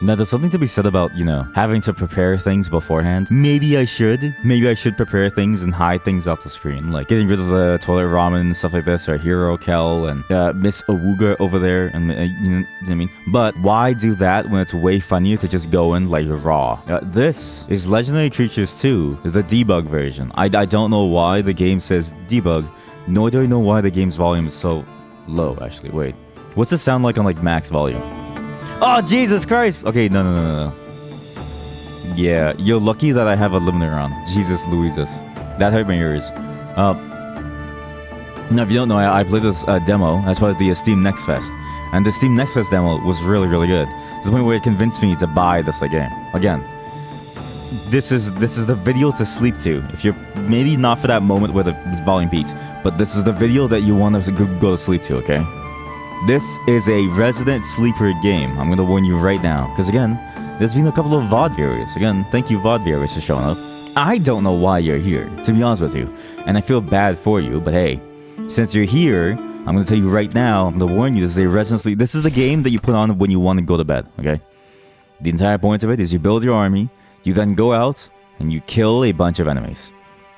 Now, there's something to be said about, having to prepare things beforehand. Maybe I should. Maybe I should prepare things and hide things off the screen. Like getting rid of the toilet ramen and stuff like this, or Hero Kel and Miss Awuga over there. And you know what I mean? But why do that when it's way funnier to just go in like raw? This is Legendary Creatures 2, the debug version. I don't know why the game says debug, nor do I know why the game's volume is so low, actually. Wait. What's it sound like on like max volume? Oh, Jesus Christ! Okay, no. Yeah, you're lucky that I have a limiter on. Jesus Louises. That hurt my ears. Now, if you don't know, I played this demo as part of the Steam Next Fest. And the Steam Next Fest demo was really, really good. To the point where it convinced me to buy this game. Again, this is the video to sleep to. If you're maybe not for that moment where the volume peaks, but this is the video that you want to go to sleep to, okay? This is a resident sleeper game. I'm going to warn you right now. Because again, there's been a couple of VOD viewers. Again, thank you VOD viewers for showing up. I don't know why you're here, to be honest with you. And I feel bad for you, but hey, since you're here, I'm going to tell you right now, I'm going to warn you, this is a resident sleep. This is the game that you put on when you want to go to bed, okay? The entire point of it is you build your army, you then go out, and you kill a bunch of enemies.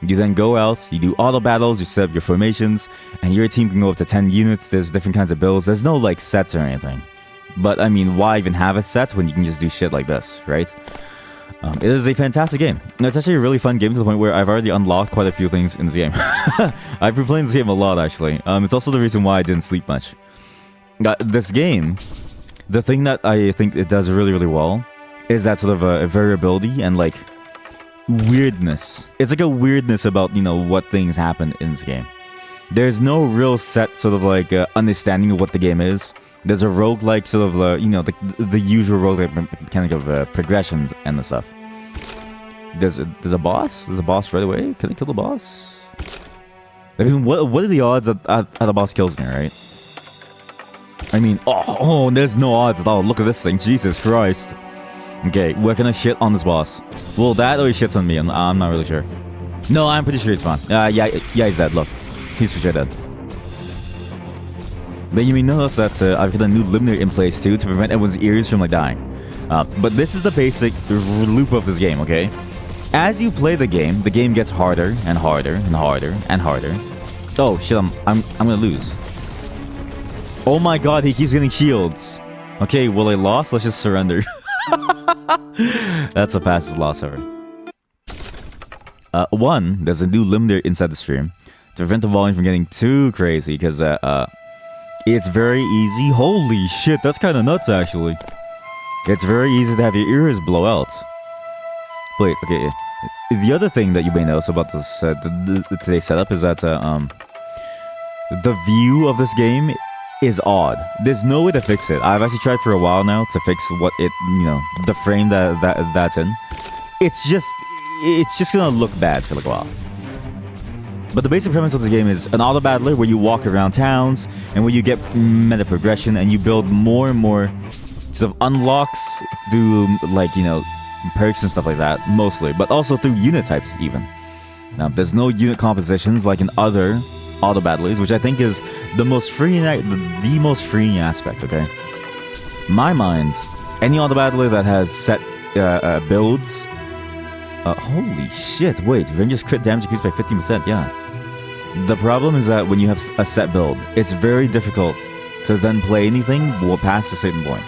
You then go out, you do auto battles, you set up your formations, and your team can go up to 10 units. There's different kinds of builds. There's no like sets or anything. But I mean, why even have a set when you can just do shit like this, right? It is a fantastic game. It's actually a really fun game to the point where I've already unlocked quite a few things in this game. I've been playing this game a lot, actually. It's also the reason why I didn't sleep much. This game, the thing that I think it does really, really well is that sort of a variability and like weirdness. It's like a weirdness about, what things happen in this game. There's no real set sort of like understanding of what the game is. There's a roguelike sort of, the usual roguelike mechanic of progressions and the stuff. There's a boss? There's a boss right away? Can I kill the boss? I mean, what are the odds that the boss kills me, right? I mean, oh, there's no odds at all. Look at this thing. Jesus Christ. Okay, we're gonna shit on this boss. Well, that or he shits on me. I'm not really sure. No, I'm pretty sure he's fine. Yeah, he's dead. Look, he's for sure dead. But you may notice that I've got a new limiter in place too to prevent everyone's ears from like dying. But this is the basic loop of this game. Okay, as you play the game gets harder and harder and harder and harder. Oh shit! I'm gonna lose. Oh my God! He keeps getting shields. Okay, well I lost. Let's just surrender. That's the fastest loss ever. There's a new limiter inside the stream to prevent the volume from getting too crazy, because it's very easy. Holy shit, that's kind of nuts, actually. It's very easy to have your ears blow out. Wait, okay. The other thing that you may notice about this today's setup is that the view of this game is odd. There's no way to fix it. I've actually tried for a while now to fix what it, the frame that's in. It's just gonna look bad for like a while. But the basic premise of this game is an auto battler where you walk around towns and where you get meta progression and you build more and more sort of unlocks through like, perks and stuff like that, mostly, but also through unit types even. Now, there's no unit compositions like in other auto battlers, which I think is the most freeing aspect, okay? In my mind, any auto battler that has set builds... holy shit, wait, range's crit damage increased by 15%, yeah. The problem is that when you have a set build, it's very difficult to then play anything past a certain point.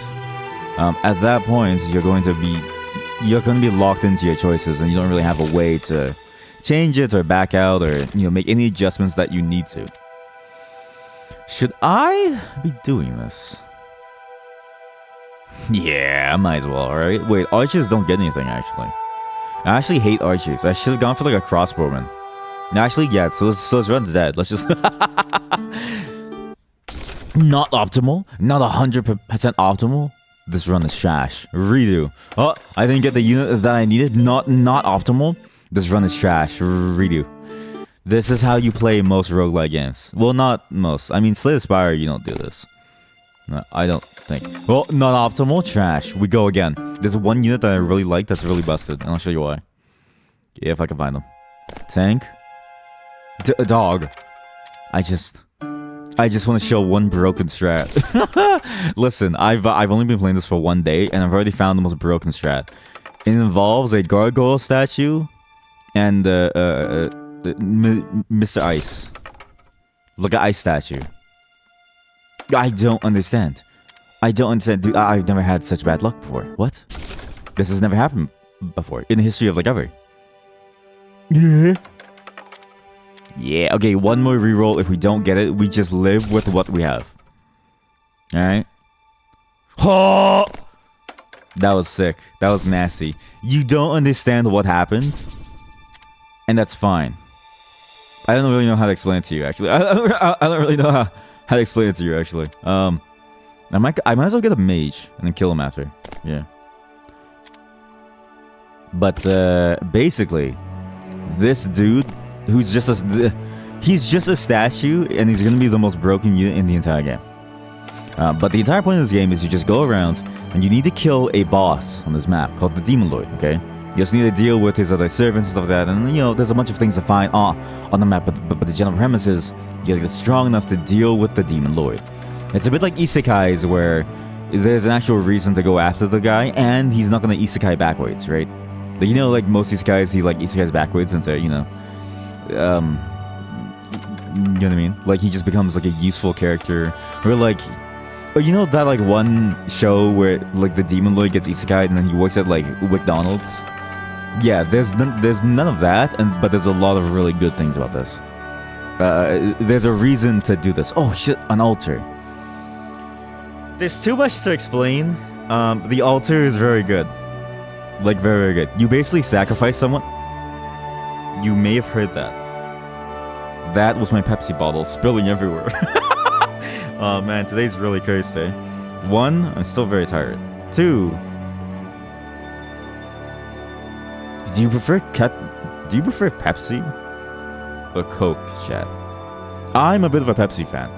At that point, you're going to be locked into your choices, and you don't really have a way to change it or back out or make any adjustments that you need to. Should I be doing this? Yeah, I might as well, alright? Wait, archers don't get anything, actually. I actually hate archers. I should have gone for like a crossbowman. Actually, yeah, so this run's dead. Let's just... Not optimal? Not 100% optimal? This run is trash. Redo. Oh, I didn't get the unit that I needed. Not optimal. This run is trash. Redo. This is how you play most roguelike games. Well, not most. I mean, Slay the Spire, you don't do this. No, I don't think. Well, not optimal. Trash. We go again. There's one unit that I really like that's really busted, and I'll show you why. Yeah, if I can find them. Tank. Dog. I just want to show one broken strat. Listen, I've only been playing this for 1 day, and I've already found the most broken strat. It involves a gargoyle statue and Mr. Ice. Like an ice statue. I don't understand. Dude, I've never had such bad luck before. What? This has never happened before in the history of like ever. Yeah. Yeah, okay, one more reroll. If we don't get it, we just live with what we have. Alright? Oh! That was sick. That was nasty. You don't understand what happened, and that's fine. I don't really know how to explain it to you, actually. I don't really know how to explain it to you, actually. I might as well get a mage and then kill him after. Yeah. But, basically, this dude... who's just he's just a statue, and he's gonna be the most broken unit in the entire game. But the entire point of this game is you just go around and you need to kill a boss on this map called the Demon Lord. Okay, you just need to deal with his other servants and stuff like that, and you know there's a bunch of things to find on the map. But the general premise is you gotta get strong enough to deal with the Demon Lord. It's a bit like isekais where there's an actual reason to go after the guy, and he's not gonna isekai backwards, right? Like, you know, like most isekais, he like isekais backwards into, you know. You know what I mean? Like, he just becomes like a useful character, or like, or you know that like one show where like the Demon Lord gets isekai and then he works at like McDonald's. Yeah, there's none of that, but there's a lot of really good things about this. There's a reason to do this. Oh shit, an altar. There's too much to explain. The altar is very good, like very, very good. You basically sacrifice someone. You may have heard that. That was my Pepsi bottle spilling everywhere. Oh man, today's really cursed, eh? 1, I'm still very tired. 2, do you prefer Pepsi or Coke, chat? I'm a bit of a Pepsi fan.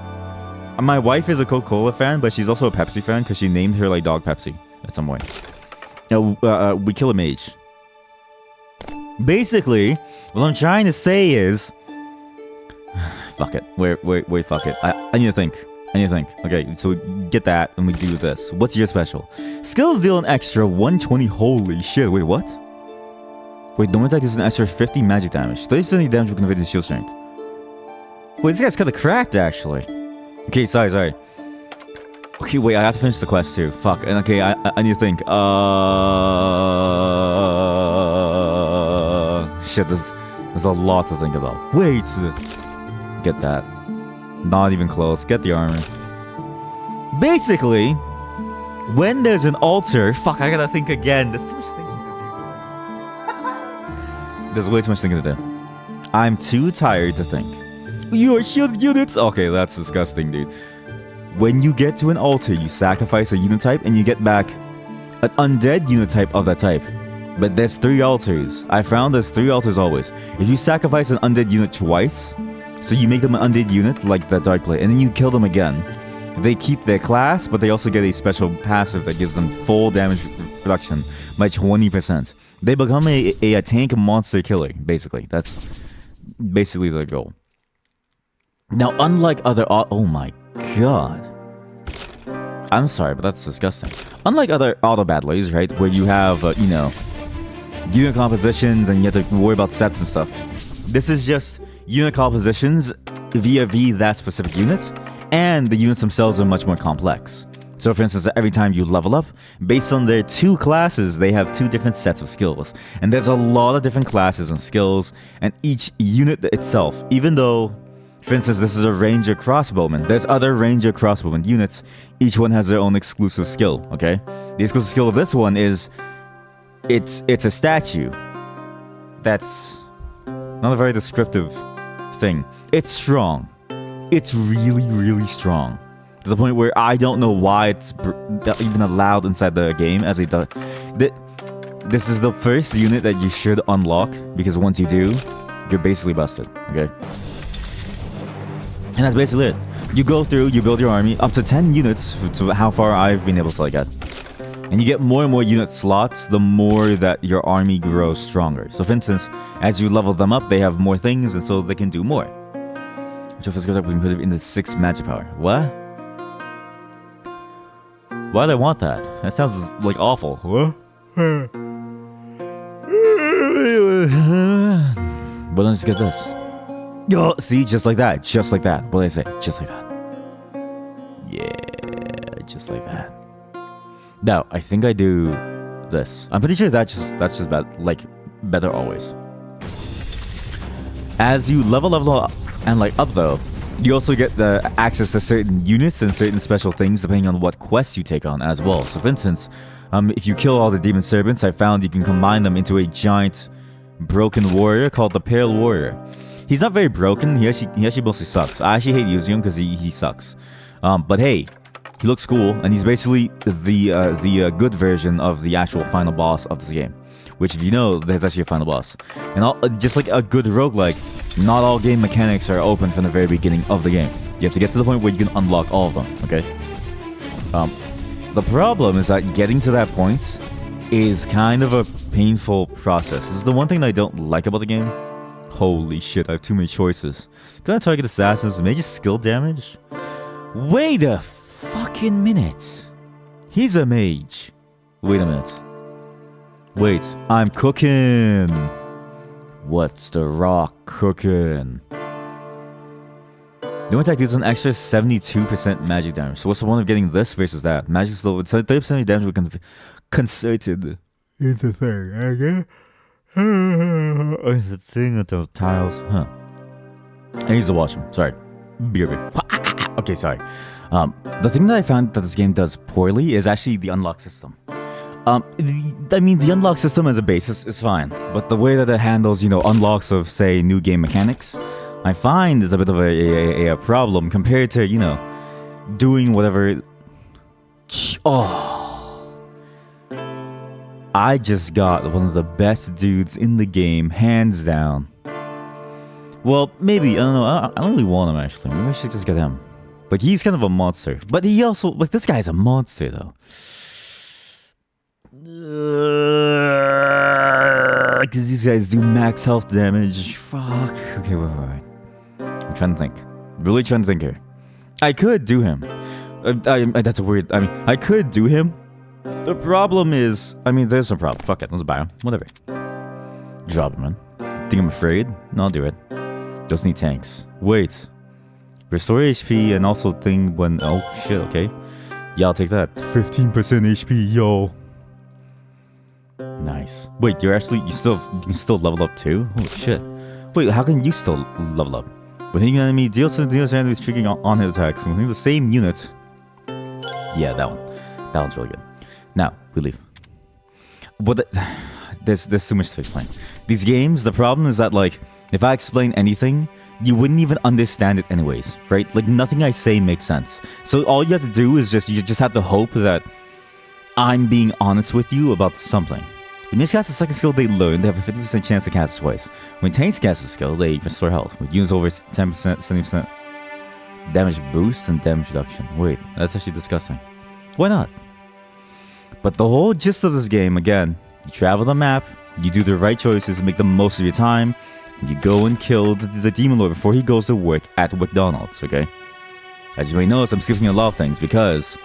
My wife is a Coca-Cola fan, but she's also a Pepsi fan because she named her like dog Pepsi at some point. We kill a mage. Basically, what I'm trying to say is... fuck it. Wait, fuck it. I need to think. Okay, so get that, and we do this. What's your special? Skills deal an extra 120. Holy shit, wait, what? Wait, normal attack deals an extra 50 magic damage. 30% damage will convert into shield strength. Wait, this guy's kinda cracked, actually. Okay, sorry. Okay, wait, I have to finish the quest, too. Fuck, and okay, I need to think. Shit, there's a lot to think about. Wait! Get that. Not even close. Get the armor. Basically, when there's an altar... Fuck, I gotta think again. There's too much thinking to do. There's way too much thinking to do. I'm too tired to think. Your shield units... Okay, that's disgusting, dude. When you get to an altar, you sacrifice a unit type and you get back an undead unit type of that type. But there's 3 altars. I found there's 3 altars always. If you sacrifice an undead unit twice, so you make them an undead unit, like the Dark Blade, and then you kill them again, they keep their class, but they also get a special passive that gives them full damage reduction by 20%. They become a tank monster killer, basically. That's basically their goal. Now, unlike other... Oh my god. I'm sorry, but that's disgusting. Unlike other auto battlers, right, where you have, you know, unit compositions and you have to worry about sets and stuff. This is just unit compositions via that specific unit, and the units themselves are much more complex. So for instance, every time you level up, based on their 2 classes, they have 2 different sets of skills. And there's a lot of different classes and skills, and each unit itself, even though, for instance, this is a ranger crossbowman, there's other ranger crossbowman units, each one has their own exclusive skill, okay? The exclusive skill of this one is, it's a statue. That's not a very descriptive thing. It's strong. It's really, really strong. To the point where I don't know why it's even allowed inside the game as a... This is the first unit that you should unlock, because once you do, you're basically busted, okay? And that's basically it. You go through, you build your army, up to 10 units, to how far I've been able to like get. And you get more and more unit slots, the more that your army grows stronger. So for instance, as you level them up, they have more things, and so they can do more. I'm actual physical attack when you put it into 6 magic power. What? Why do I want that? That sounds like awful. What? But let's get this. Yo, see, just like that. Just like that. What did I say? Just like that. Yeah, just like that. Now, I think I do this. I'm pretty sure that's just bad, like better always. As you level up and like up though, you also get the access to certain units and certain special things depending on what quests you take on as well. So for instance, if you kill all the demon servants, I found you can combine them into a giant broken warrior called the Pale Warrior. He's not very broken. He actually mostly sucks. I actually hate using him because he sucks. But hey, he looks cool, and he's basically the good version of the actual final boss of this game. Which, if you know, there's actually a final boss. And just like a good roguelike, not all game mechanics are open from the very beginning of the game. You have to get to the point where you can unlock all of them, okay? The problem is that getting to that point is kind of a painful process. This is the one thing that I don't like about the game. Holy shit, I have too many choices. Can I target assassins? Maybe skill damage? Wait a fucking minute. He's a mage. Wait a minute. Wait, I'm cooking. What's the rock cooking? New attack deals an extra 72% magic damage. So what's the point of getting this versus that? Magic slow with 30% damage with concerted. It's a thing, okay? It's a thing with the tiles. Huh. I used the washroom. Sorry. BRB. Okay, sorry. The thing that I found that this game does poorly is actually the unlock system. I mean, the unlock system as a basis is fine, but the way that it handles, unlocks of, say, new game mechanics, I find is a bit of a problem compared to, doing whatever. Oh, I just got one of the best dudes in the game, hands down. Well, maybe, I don't know, I don't really want him actually. Maybe I should just get him. Like, he's kind of a monster, but he also, like, this guy's a monster though. Because these guys do max health damage. Fuck. Okay, wait. I'm trying to think. Really trying to think here. I could do him. That's a weird. I could do him. The problem is, there's no problem. Fuck it. Let's buy him. Whatever. Drop him, man. Think I'm afraid? No, I'll do it. Just need tanks. Wait. Restore HP and also thing when. Oh shit. Okay. Yeah, I'll take that. 15% HP, yo. Nice. Wait, you can still level up too? Holy shit. Wait, how can you still level up? Within an enemy, deals to the dealer's enemy is triggering on-hit attacks. Within the same unit. Yeah, that one. That one's really good. Now, we leave. There's too much to explain. These games, the problem is that, like, if I explain anything, you wouldn't even understand it anyways, right? Like, nothing I say makes sense. So all you have to do is you just have to hope that I'm being honest with you about something. When mages cast a second skill they learn, they have a 50% chance to cast it twice. When tanks cast a skill, they restore health. With units over 10%, 70% damage boost and damage reduction. Wait, that's actually disgusting. Why not? But the whole gist of this game, again, you travel the map, you do the right choices, make the most of your time, and you go and kill the Demon Lord before he goes to work at McDonald's, okay? As you may notice, I'm skipping a lot of things because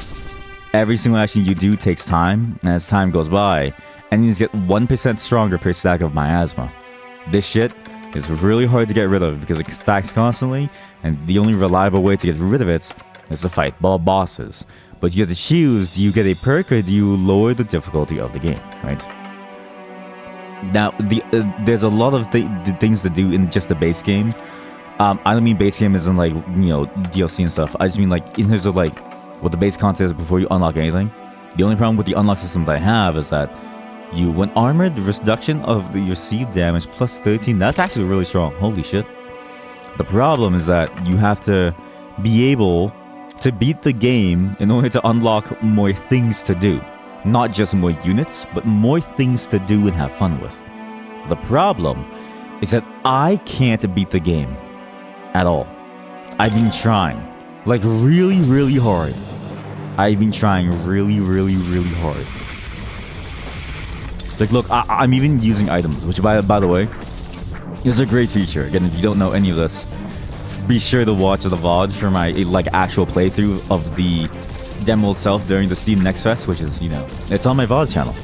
every single action you do takes time, and as time goes by, enemies get 1% stronger per stack of miasma. This shit is really hard to get rid of because it stacks constantly, and the only reliable way to get rid of it is to fight bosses. But you have to choose, do you get a perk or do you lower the difficulty of the game, right? Now, there's a lot of things to do in just the base game. I don't mean base game as in like, DLC and stuff. I just mean like in terms of like what the base content is before you unlock anything. The only problem with the unlock system that I have is that when armored, the reduction of the received damage plus 13, that's actually really strong. Holy shit. The problem is that you have to be able to beat the game in order to unlock more things to do. Not just more units, but more things to do and have fun with. The problem is that I can't beat the game at all. I've been trying. Like really, really hard. I've been trying really, really, really hard. Like, look, I'm even using items, which by the way, is a great feature. Again, if you don't know any of this, be sure to watch the VOD for my like actual playthrough of the demo itself during the Steam Next Fest, which is, you know, it's on my VOD channel.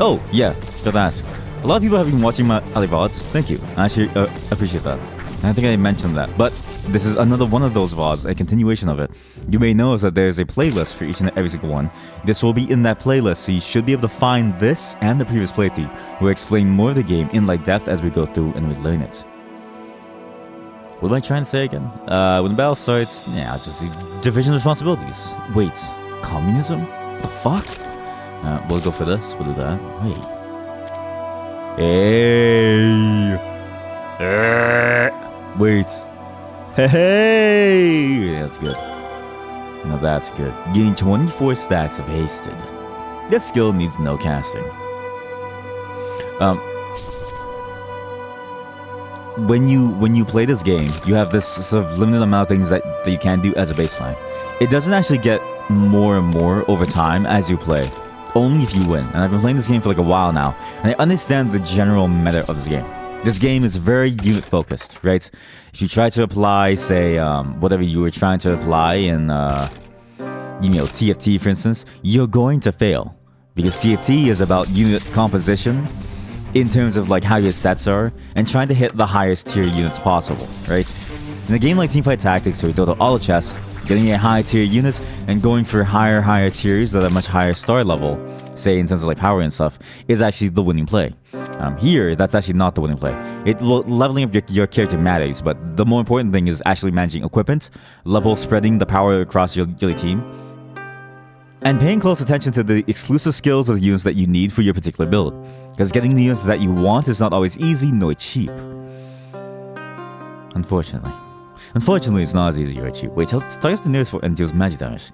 Oh yeah, gotta ask. A lot of people have been watching my other VODs. Thank you. I actually appreciate that. And I think I mentioned that, but this is another one of those VODs, a continuation of it. You may notice that there's a playlist for each and every single one. This will be in that playlist, so you should be able to find this and the previous playthrough, where I explain more of the game in like depth as we go through and we learn it. What am I trying to say again? When the battle starts, yeah, just division responsibilities. Wait, communism? What the fuck? We'll go for this, we'll do that. Wait. Hey! Wait. Hey! That's good. Now that's good. Gain 24 stacks of hasted. This skill needs no casting. When you play this game, you have this sort of limited amount of things that you can do as a baseline. It doesn't actually get more and more over time as you play, only if you win. And I've been playing this game for like a while now, and I understand the general meta of this game. This game is very unit focused, right? If you try to apply, say, whatever you were trying to apply in, you know, TFT, for instance, you're going to fail, because TFT is about unit composition in terms of like how your sets are and trying to hit the highest tier units possible, right? In a game like Teamfight Tactics or Dota Auto Chess, getting a high tier unit and going for higher tiers that are much higher star level, say in terms of like power and stuff, is actually the winning play. Here, that's actually not the winning play. Leveling up your character matters, but the more important thing is actually managing equipment, level spreading the power across your team, and paying close attention to the exclusive skills of the units that you need for your particular build. Because getting the units that you want is not always easy nor cheap. Unfortunately. Unfortunately, it's not as easy or cheap. Wait, targets the nearest and deals magic damage.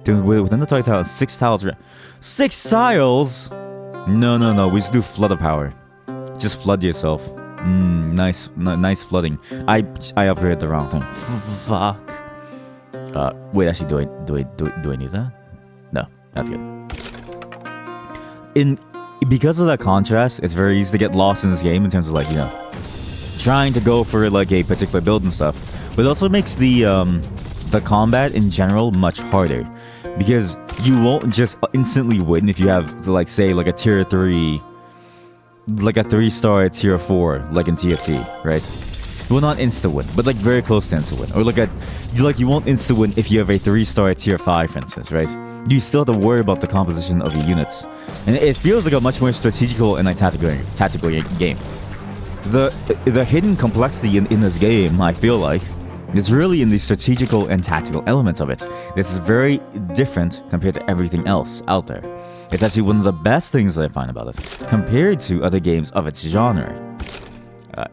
Within the target tile, 6 tiles. 6 tiles? No. We just do flood of power. Just flood yourself. Nice flooding. I upgraded the wrong thing. Fuck. Wait, actually, do I need that? No, that's good. Because of that contrast, it's very easy to get lost in this game in terms of like, you know, trying to go for like a particular build and stuff. But it also makes the combat in general much harder, because you won't just instantly win if you have like, say, like a tier 3, like a 3-star tier 4, like in TFT, right? You will not insta win, but like very close to insta win. Or you won't insta win if you have a 3-star tier 5, for instance, right? You still have to worry about the composition of your units, and it feels like a much more strategical and like tactical game. The hidden complexity in this game, I feel like, is really in the strategical and tactical elements of it. This is very different compared to everything else out there. It's actually one of the best things that I find about it, compared to other games of its genre.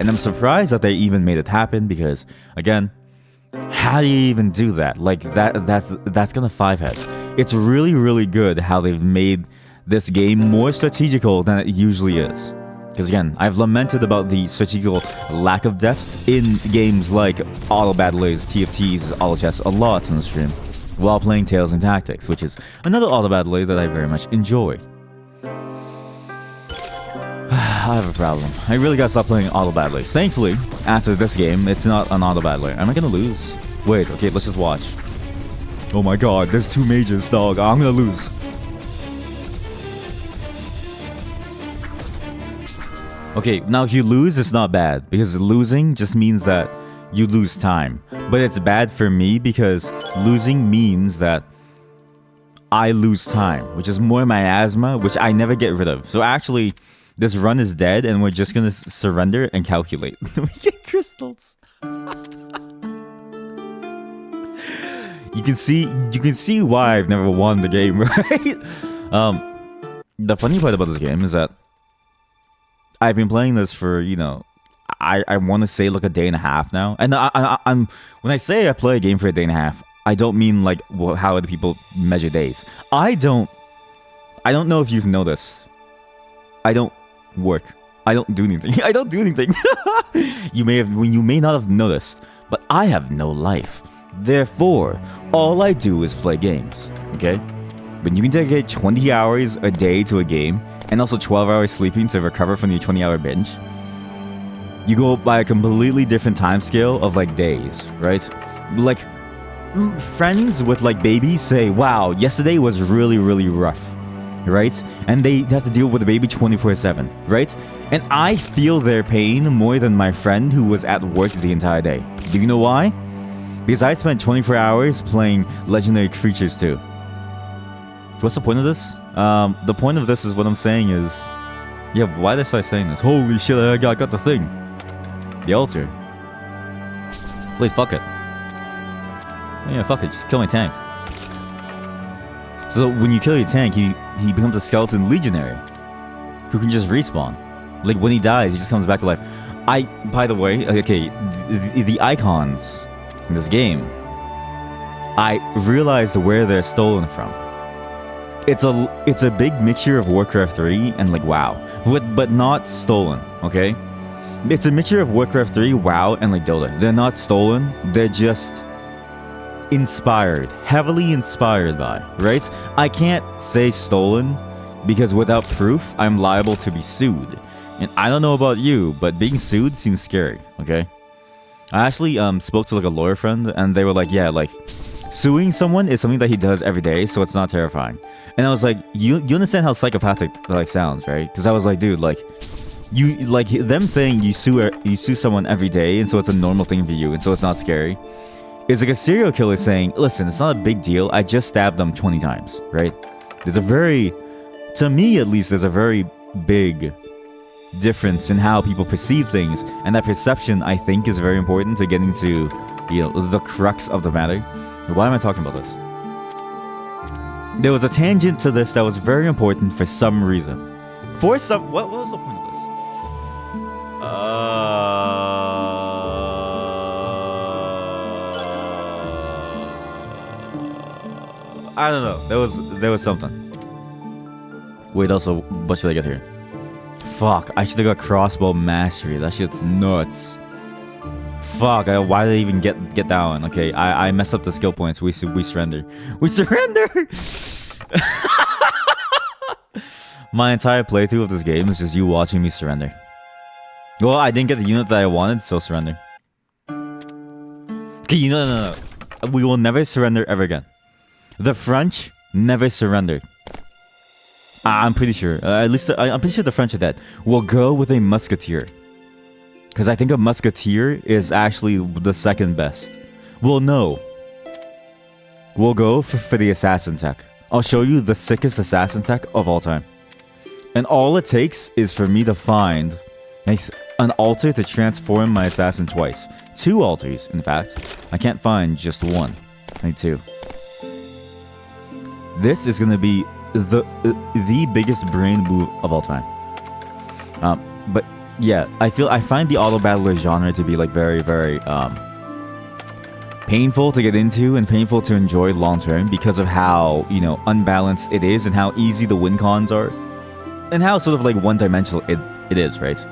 And I'm surprised that they even made it happen, because, again, how do you even do that? Like, that's gonna 5-head. It's really good how they've made this game more strategical than it usually is. Because again, I've lamented about the strategical lack of depth in games like Auto Battlers, TFTs, Auto Chess a lot on the stream, while playing Tales and Tactics, which is another Auto Battler that I very much enjoy. I have a problem. I really gotta stop playing Auto Battlers. Thankfully, after this game, it's not an Auto Battler. Am I gonna lose? Wait, okay, let's just watch. Oh my god, there's 2 mages, dog. I'm gonna lose. Okay, now if you lose, it's not bad, because losing just means that you lose time. But it's bad for me because losing means that I lose time, which is more miasma, which I never get rid of. So actually, this run is dead, and we're just gonna surrender and calculate. We get crystals. You can see why I've never won the game, right? The funny part about this game is that I've been playing this for, you know, I want to say like a day and a half now. And I'm when I say I play a game for a day and a half, I don't mean like how other people measure days. I don't know if you've noticed. I don't work. I don't do anything. I don't do anything. You may not have noticed, but I have no life. Therefore, all I do is play games. Okay? But you can dedicate 20 hours a day to a game, and also 12 hours sleeping to recover from your 20-hour binge. you go by a completely different time scale of like days, right? Like friends with like babies say, wow, yesterday was really, really rough, right? And they have to deal with the baby 24/7, right? And I feel their pain more than my friend who was at work the entire day. Do you know why? Because I spent 24 hours playing Legendary Creatures 2. What's the point of this? The point of this is what I'm saying is, yeah, why did I start saying this? Holy shit, I got the thing. The altar. Wait, fuck it. Yeah, fuck it, just kill my tank. So when you kill your tank, he becomes a skeleton legionary who can just respawn. Like when he dies, he just comes back to life. By the way, okay, the icons in this game, I realized where they're stolen from. It's a big mixture of Warcraft 3 and like WoW, but not stolen, okay? It's a mixture of Warcraft 3, WoW, and like Dota. They're not stolen, they're just inspired, heavily inspired by, right? I can't say stolen because without proof, I'm liable to be sued. And I don't know about you, but being sued seems scary, okay? I actually spoke to like a lawyer friend and they were like, yeah, like suing someone is something that he does every day, so it's not terrifying. And I was like, you understand how psychopathic that like sounds, right? Because I was like, dude, like you like them saying you sue someone every day, and so it's a normal thing for you, and so it's not scary. It's like a serial killer saying, listen, it's not a big deal. I just stabbed them 20 times, right? There's a very, to me at least, there's a very big difference in how people perceive things, and that perception, I think, is very important to getting to, you know, the crux of the matter. Why am I talking about this? There was a tangent to this that was very important for some reason. What was the point of this? I don't know. There was something. Wait, also, what should I get here? Fuck, I should have got crossbow mastery. That shit's nuts. Fuck, why did I even get that one? Okay, I messed up the skill points. We surrender. We surrender! My entire playthrough of this game is just you watching me surrender. Well, I didn't get the unit that I wanted, so surrender. Okay, no. We will never surrender ever again. The French never surrendered. I'm pretty sure. At least I'm pretty sure the French are dead. We'll go with a musketeer. Because I think a musketeer is actually the second best. Well, no. We'll go for the assassin tech. I'll show you the sickest assassin tech of all time. And all it takes is for me to find an altar to transform my assassin twice. 2 altars, in fact. I can't find just one. I need 2. This is going to be the biggest brain move of all time. But yeah, I find the auto battler genre to be like very, very painful to get into and painful to enjoy long term because of how, you know, unbalanced it is and how easy the win cons are and how sort of like one-dimensional it is, right?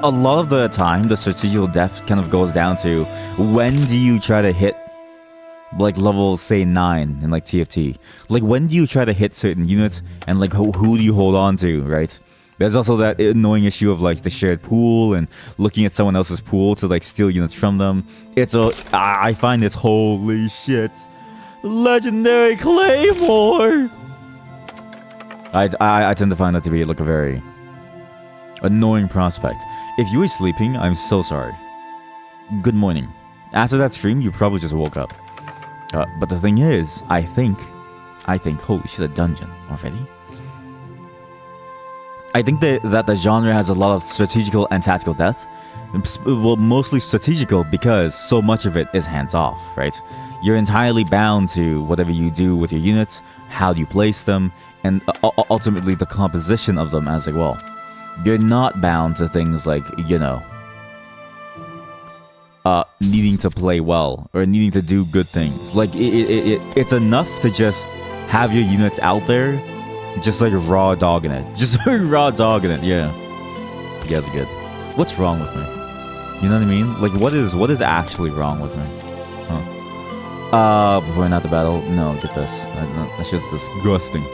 A lot of the time, the strategical depth kind of goes down to when do you try to hit like level, say, 9 in like TFT. Like when do you try to hit certain units and like who do you hold on to, right? There's also that annoying issue of like the shared pool and looking at someone else's pool to like steal units from them. I find this, holy shit, legendary claymore. I tend to find that to be like a very annoying prospect. If you were sleeping, I'm so sorry. Good morning. After that stream, you probably just woke up. But the thing is, I think, holy shit, a dungeon already? I think that the genre has a lot of strategical and tactical depth. Well, mostly strategical because so much of it is hands-off, right? You're entirely bound to whatever you do with your units, how do you place them, and ultimately the composition of them as well. You're not bound to things like, you know, needing to play well or needing to do good things. Like it's enough to just have your units out there, just like raw dogging it. Just raw dogging it. Yeah, it's good. What's wrong with me? You know what I mean? Like what is actually wrong with me? Huh? Before not the battle. No, get this. That shit's disgusting.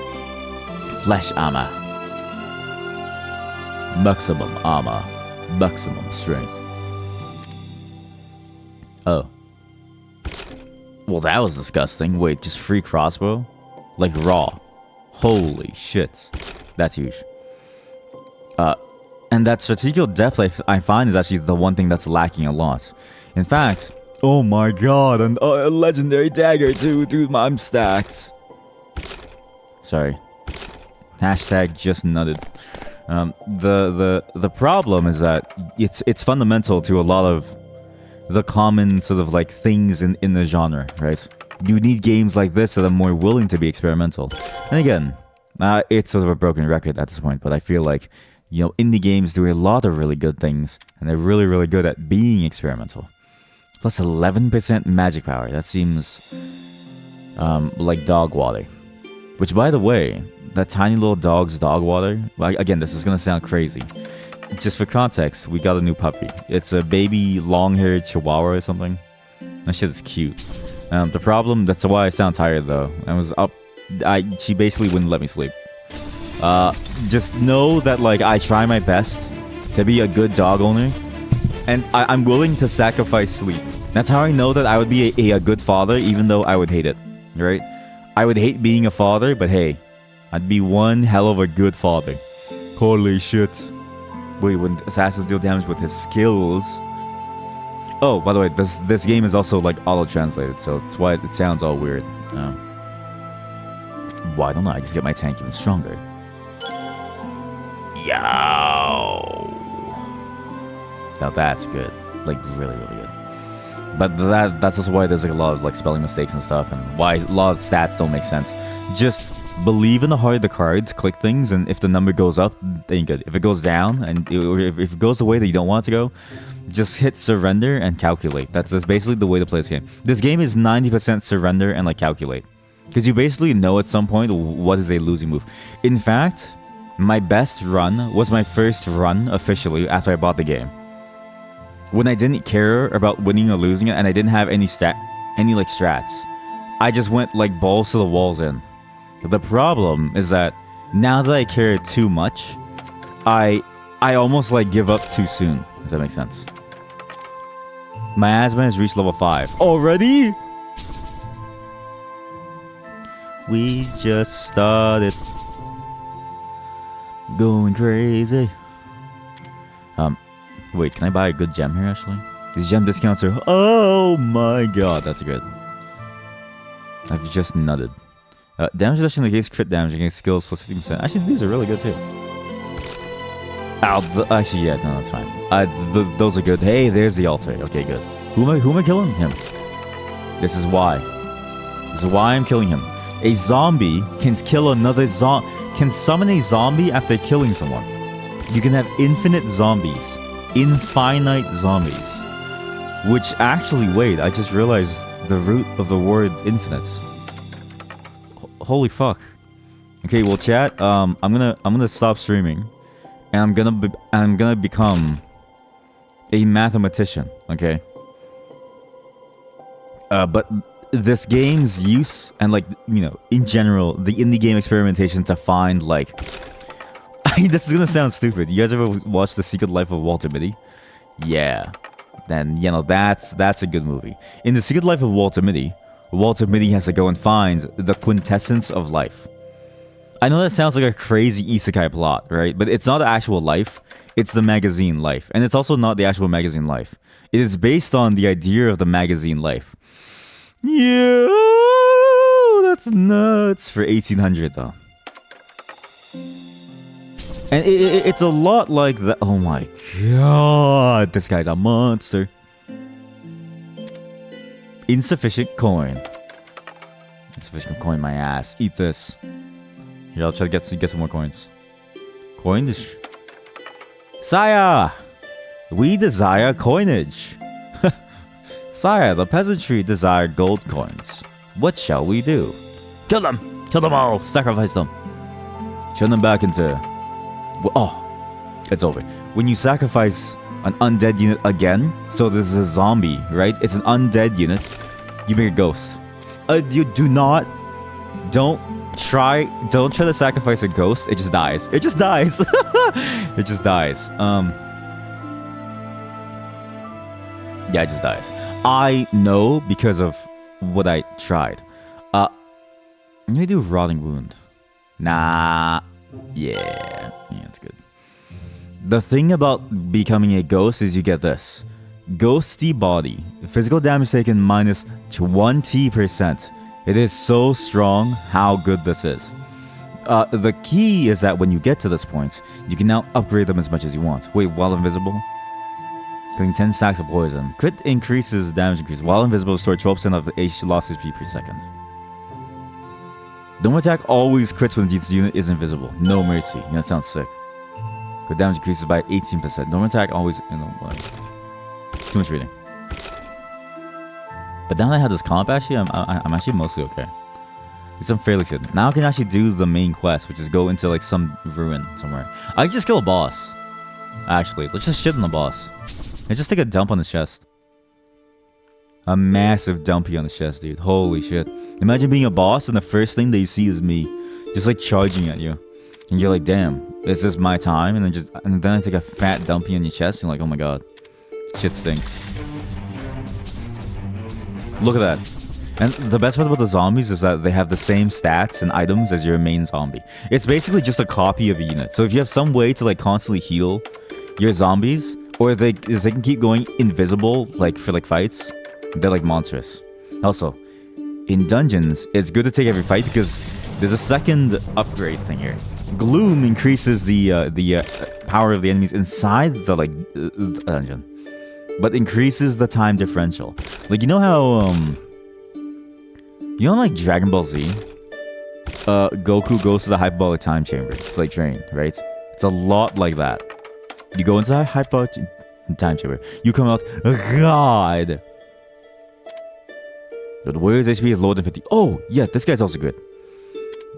Flesh armor. Maximum armor. Maximum strength. Oh. Well, that was disgusting. Wait, just free crossbow? Like raw. Holy shit. That's huge. And that strategical depth I find is actually the one thing that's lacking a lot. In fact, oh my god, and a legendary dagger too, dude, I'm stacked. Sorry. Hashtag just nutted. The problem is that it's fundamental to a lot of the common sort of like things in the genre, right? You need games like this that are more willing to be experimental. And again, it's sort of a broken record at this point, but I feel like, you know, indie games do a lot of really good things, and they're really, really good at being experimental. Plus 11% magic power. That seems like dog water. Which, by the way, that tiny little dog's dog water, again, this is going to sound crazy. Just for context, we got a new puppy. It's a baby long-haired chihuahua or something. That shit is cute. The problem, that's why I sound tired though. I was up, she basically wouldn't let me sleep. Just know that like I try my best to be a good dog owner, and I'm willing to sacrifice sleep. That's how I know that I would be a good father, even though I would hate it, right? I would hate being a father, but hey, I'd be one hell of a good father. Holy shit. Wait, when assassins deal damage with his skills. Oh, by the way, this game is also like auto-translated, so that's why it sounds all weird. Why don't I just get my tank even stronger? Yow! Now that's good. Like, really, really good. But that's also why there's like a lot of like spelling mistakes and stuff, and why a lot of stats don't make sense. Just believe in the heart of the cards, click things, and if the number goes up, then good. If it goes down, and if it goes the way that you don't want it to go, just hit surrender and calculate. That's basically the way to play this game. This game is 90% surrender and like calculate. Because you basically know at some point what is a losing move. In fact, my best run was my first run officially after I bought the game. When I didn't care about winning or losing it, and I didn't have any like strats. I just went like balls to the walls in. The problem is that now that I care too much, I almost like give up too soon, if that makes sense. My asthma has reached level 5. Already? We just started going crazy. Wait, can I buy a good gem here actually? These gem discounts are, oh my god, that's good. I've just nutted. Damage reduction against crit damage against skills plus 50%. Actually, these are really good too. Ow, actually, yeah, no, that's fine. Those are good. Hey, there's the altar. Okay, good. Who am I killing? Him. This is why. This is why I'm killing him. A zombie can kill another can summon a zombie after killing someone. You can have infinite zombies. Infinite zombies. Which actually, wait, I just realized the root of the word infinite. Holy fuck. Okay, well chat, I'm gonna stop streaming. And I'm gonna become a mathematician, okay? But this game's use and like, you know, in general, the indie game experimentation to find like this is gonna sound stupid. You guys ever watched The Secret Life of Walter Mitty? Yeah. Then, you know, that's a good movie. In The Secret Life of Walter Mitty has to go and find the quintessence of life. I know that sounds like a crazy isekai plot, right? But it's not the actual life. It's the magazine life. And it's also not the actual magazine life. It is based on the idea of the magazine life. Yeah, that's nuts for 1800 though. And it's a lot like that. Oh my god, this guy's a monster. Insufficient coin. Insufficient coin, my ass. Eat this. Here, I'll try to get some more coins. Coinage. Sire! We desire coinage. Sire, the peasantry desire gold coins. What shall we do? Kill them! Kill them all! Sacrifice them! Turn them back into... Oh, it's over. When you sacrifice an undead unit again, so this is a zombie, right? It's an undead unit. You make a ghost. You don't try to sacrifice a ghost. It just dies. It just dies. It just dies. Yeah, it just dies. I know because of what I tried. I'm gonna do Rotting Wound. Nah. Yeah, it's good. The thing about becoming a ghost is you get this. Ghosty body. Physical damage taken minus 20%. It is so strong how good this is. The key is that when you get to this point, you can now upgrade them as much as you want. Wait, while invisible? Getting 10 stacks of poison. Crit increases damage increase. While invisible, restore 12% of HP lost HP per second. Dome attack always crits when the unit is invisible. No mercy. Yeah, that sounds sick. Crit damage increases by 18%. Dome attack always... Too much reading. But now that I have this comp, actually, I'm actually mostly okay. It's fairly good. Now I can actually do the main quest, which is go into like some ruin somewhere. I can just kill a boss. Actually, let's just shit on the boss. And just take a dump on his chest. A massive dumpy on his chest, dude. Holy shit. Imagine being a boss and the first thing they see is me. Just like charging at you. And you're like, damn, this is my time. And then I take a fat dumpy on your chest. And you're like, oh my god. Shit stinks. Look at that. And the best part about the zombies is that they have the same stats and items as your main zombie. It's basically just a copy of a unit. So if you have some way to like constantly heal your zombies, or if they can keep going invisible like for like fights, they're like monstrous. Also, in dungeons, it's good to take every fight because there's a second upgrade thing here. Gloom increases the power of the enemies inside the dungeon, but increases the time differential. Like, you know how you know, like Dragon Ball Z, Goku goes to the hyperbolic time chamber to like train, right? It's a lot like that. You go into the hyperbolic time chamber, you come out, God. The warrior's HP is lower than 50. Oh, yeah, this guy's also good.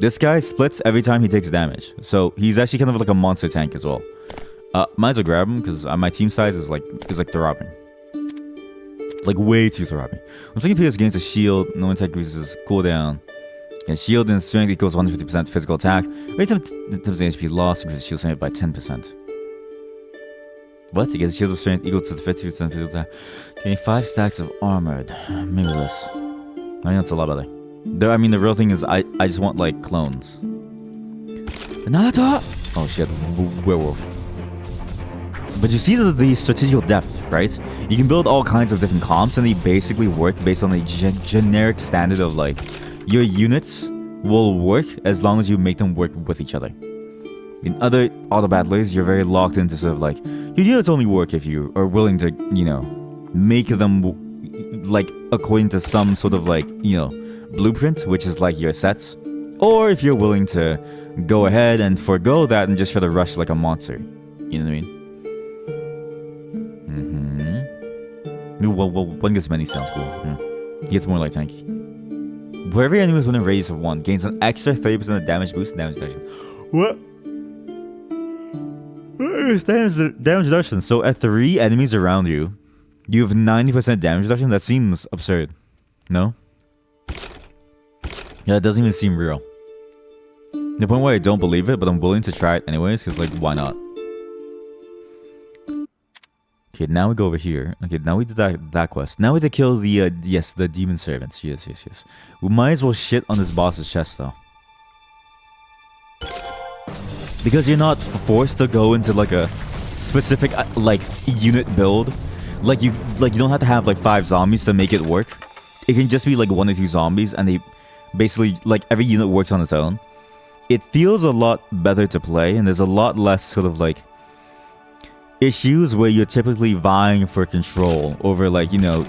This guy splits every time he takes damage, so he's actually kind of like a monster tank as well. Might as well grab him because my team size is like throbbing. Like way too throbbing. I'm thinking PS gains a shield, no attack increases cooldown. And shield and strength equals 150% physical attack. Every time the HP lost, increases shield strength by 10%. What? It gets a shield of strength equal to the 50% physical attack. Getting 5 stacks of armored. Maybe this. I think that's a lot better. I mean, the real thing is I just want like clones. Nada! Oh shit, werewolf. But you see the strategical depth, right? You can build all kinds of different comps and they basically work based on the generic standard of like, your units will work as long as you make them work with each other. In other auto battlers, you're very locked into sort of like, your units only work if you are willing to, you know, make them like according to some sort of like, you know, blueprint, which is like your sets. Or if you're willing to go ahead and forego that and just try to rush like a monster. You know what I mean? Well, one gets many sounds cool. Yeah. He gets more like tanky. For every enemy within a radius of 1, gains an extra 30% of damage boost and damage reduction. What? Damage reduction. So at 3 enemies around you, you have 90% damage reduction? That seems absurd. No? Yeah, it doesn't even seem real. The point where I don't believe it, but I'm willing to try it anyways, because like, why not? Okay, now we go over here. Okay, now we did that quest. Now we have to kill the, yes, the demon servants. Yes. We might as well shit on this boss's chest, though. Because you're not forced to go into, like, a specific, like, unit build. Like, you don't have to have, like, 5 zombies to make it work. It can just be, like, 1 or 2 zombies, and they basically, like, every unit works on its own. It feels a lot better to play, and there's a lot less sort of, like, issues where you're typically vying for control over, like, you know,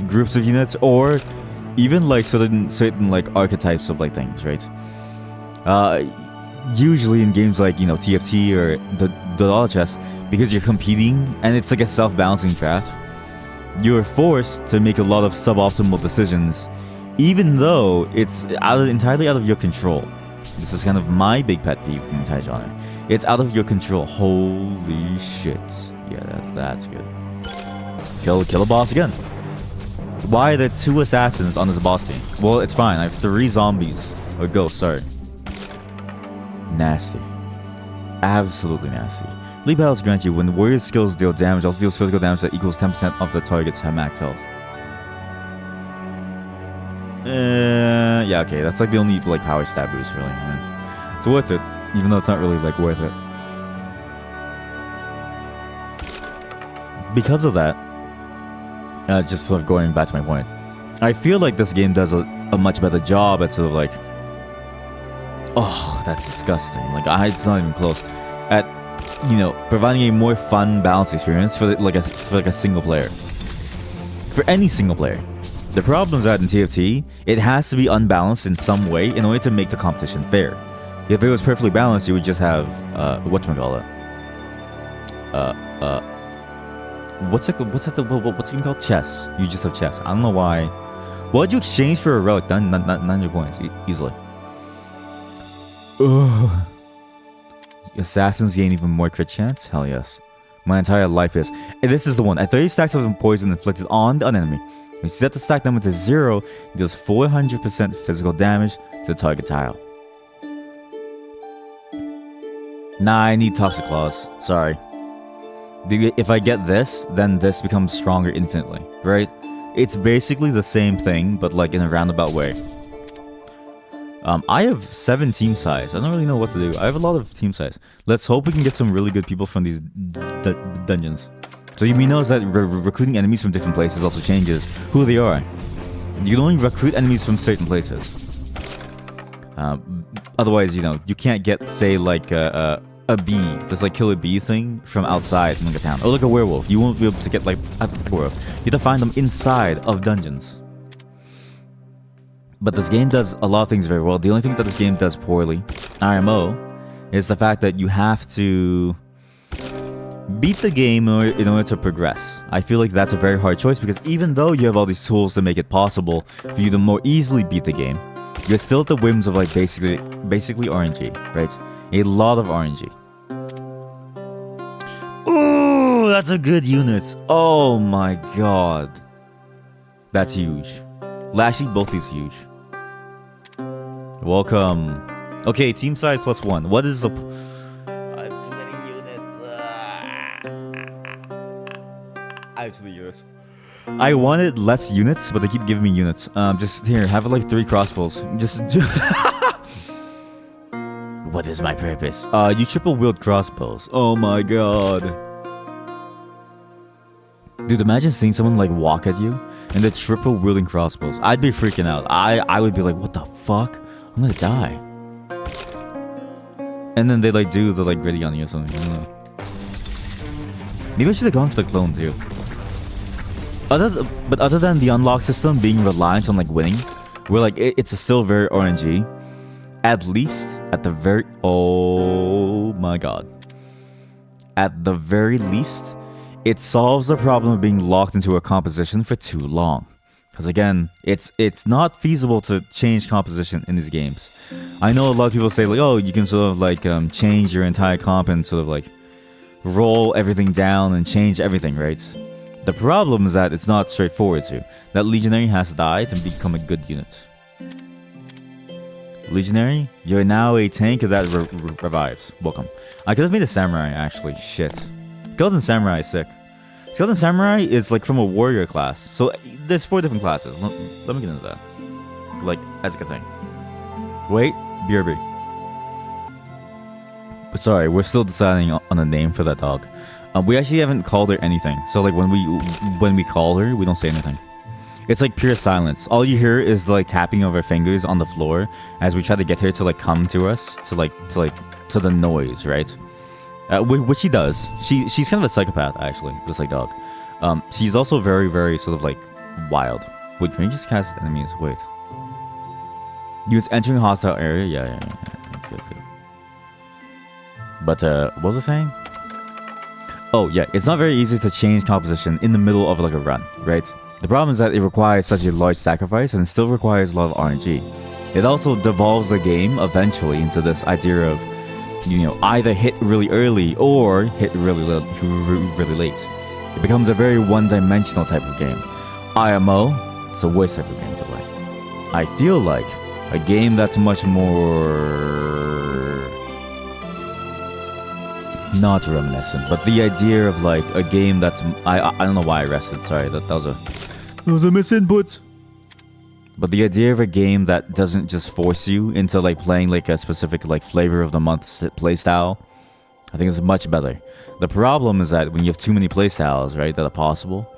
groups of units or even like certain like archetypes of like things, right? Usually in games like, you know, TFT or the Dollar Chess, because you're competing and it's like a self-balancing draft, you're forced to make a lot of suboptimal decisions, even though it's entirely out of your control. This is kind of my big pet peeve in the entire genre. It's out of your control. Holy shit. Yeah, that's good. Kill a boss again. Why are there 2 assassins on this boss team? Well, it's fine. I have 3 zombies. Or ghosts, sorry. Nasty. Absolutely nasty. Leap battles grant you when warrior skills deal damage, also deals physical damage that equals 10% of the target's max health. Yeah, okay, that's like the only like power stat boost, really. I mean, it's worth it, even though it's not really like worth it. Because of that, just sort of going back to my point, I feel like this game does a much better job at sort of like, oh, that's disgusting. Like, it's not even close. At, you know, providing a more fun, balanced experience for like a single player. For any single player. The problem is that in TFT, it has to be unbalanced in some way in order to make the competition fair. If it was perfectly balanced, you would just have whatchamacallit. What's it called? Chess. You just have chess. I don't know why. What would you exchange for a relic? 900 points easily. Ugh. Assassins gain even more crit chance? Hell yes. My entire life is. And this is the one. At 30 stacks of poison inflicted on an enemy, when you set the stack number to 0, it deals 400% physical damage to the target tile. Nah, I need Toxic Claws. Sorry. If I get this, then this becomes stronger infinitely, right? It's basically the same thing, but like in a roundabout way. I have 7 team size. I don't really know what to do. I have a lot of team size. Let's hope we can get some really good people from these dungeons. So you may notice that recruiting enemies from different places also changes who they are. You can only recruit enemies from certain places. Otherwise, you know, you can't get, say, like a bee, this like killer bee thing from outside like a town, or like a werewolf. You won't be able to get like a werewolf. You have to find them inside of dungeons. But this game does a lot of things very well. The only thing that this game does poorly, IMO, is the fact that you have to beat the game in order to progress. I feel like that's a very hard choice because even though you have all these tools to make it possible for you to more easily beat the game, you're still at the whims of like basically RNG, right? A lot of RNG. Ooh, that's a good unit. Oh my god. That's huge. Lashley, both these huge. Welcome. Okay, team size +1. What is the... I have too many units. I have too many units. I wanted less units, but they keep giving me units. Just here, have like 3 crossbows. Just... What is my purpose? You triple wield crossbows. Oh my god. Dude, imagine seeing someone like walk at you and they're triple wielding crossbows. I'd be freaking out. I would be like, what the fuck? I'm gonna die. And then they like do the like gritty on you or something. I don't know. Maybe I should have gone for the clone too. But other than the unlock system being reliant on like winning, where like it's still very RNG. At least at the very... Oh my god. At the very least, it solves the problem of being locked into a composition for too long. Because again, it's not feasible to change composition in these games. I know a lot of people say like, oh, you can sort of like change your entire comp and sort of like roll everything down and change everything, right? The problem is that it's not straightforward to. That Legionary has to die to become a good unit. Legionary, you're now a tank that revives. Welcome. I could have made a samurai, actually. Shit. Skeleton Samurai is sick. Skeleton Samurai is like from a warrior class. So there's 4 different classes. Let me get into that. Like, as a thing. Wait, BRB. But sorry, we're still deciding on a name for that dog. We actually haven't called her anything. So like when we call her, we don't say anything. It's like pure silence. All you hear is the, like tapping of her fingers on the floor as we try to get her to like come to us to the noise, right? Which she does. She's kind of a psychopath actually. This like dog. She's also very very sort of like wild. Wait, can you just cast enemies? Wait. Units entering hostile area. Yeah. That's good too. But what was I saying? Oh yeah, it's not very easy to change composition in the middle of like a run, right? The problem is that it requires such a large sacrifice and it still requires a lot of RNG. It also devolves the game eventually into this idea of, you know, either hit really early or hit really late. It becomes a very one-dimensional type of game. IMO, it's the worst type of game to play. I feel like a game that's much more... not reminiscent, but the idea of like a game that's I don't know why I rested. Sorry, that was a misinput. But the idea of a game that doesn't just force you into like playing like a specific like flavor of the month playstyle, I think is much better. The problem is that when you have too many playstyles, right, that are possible,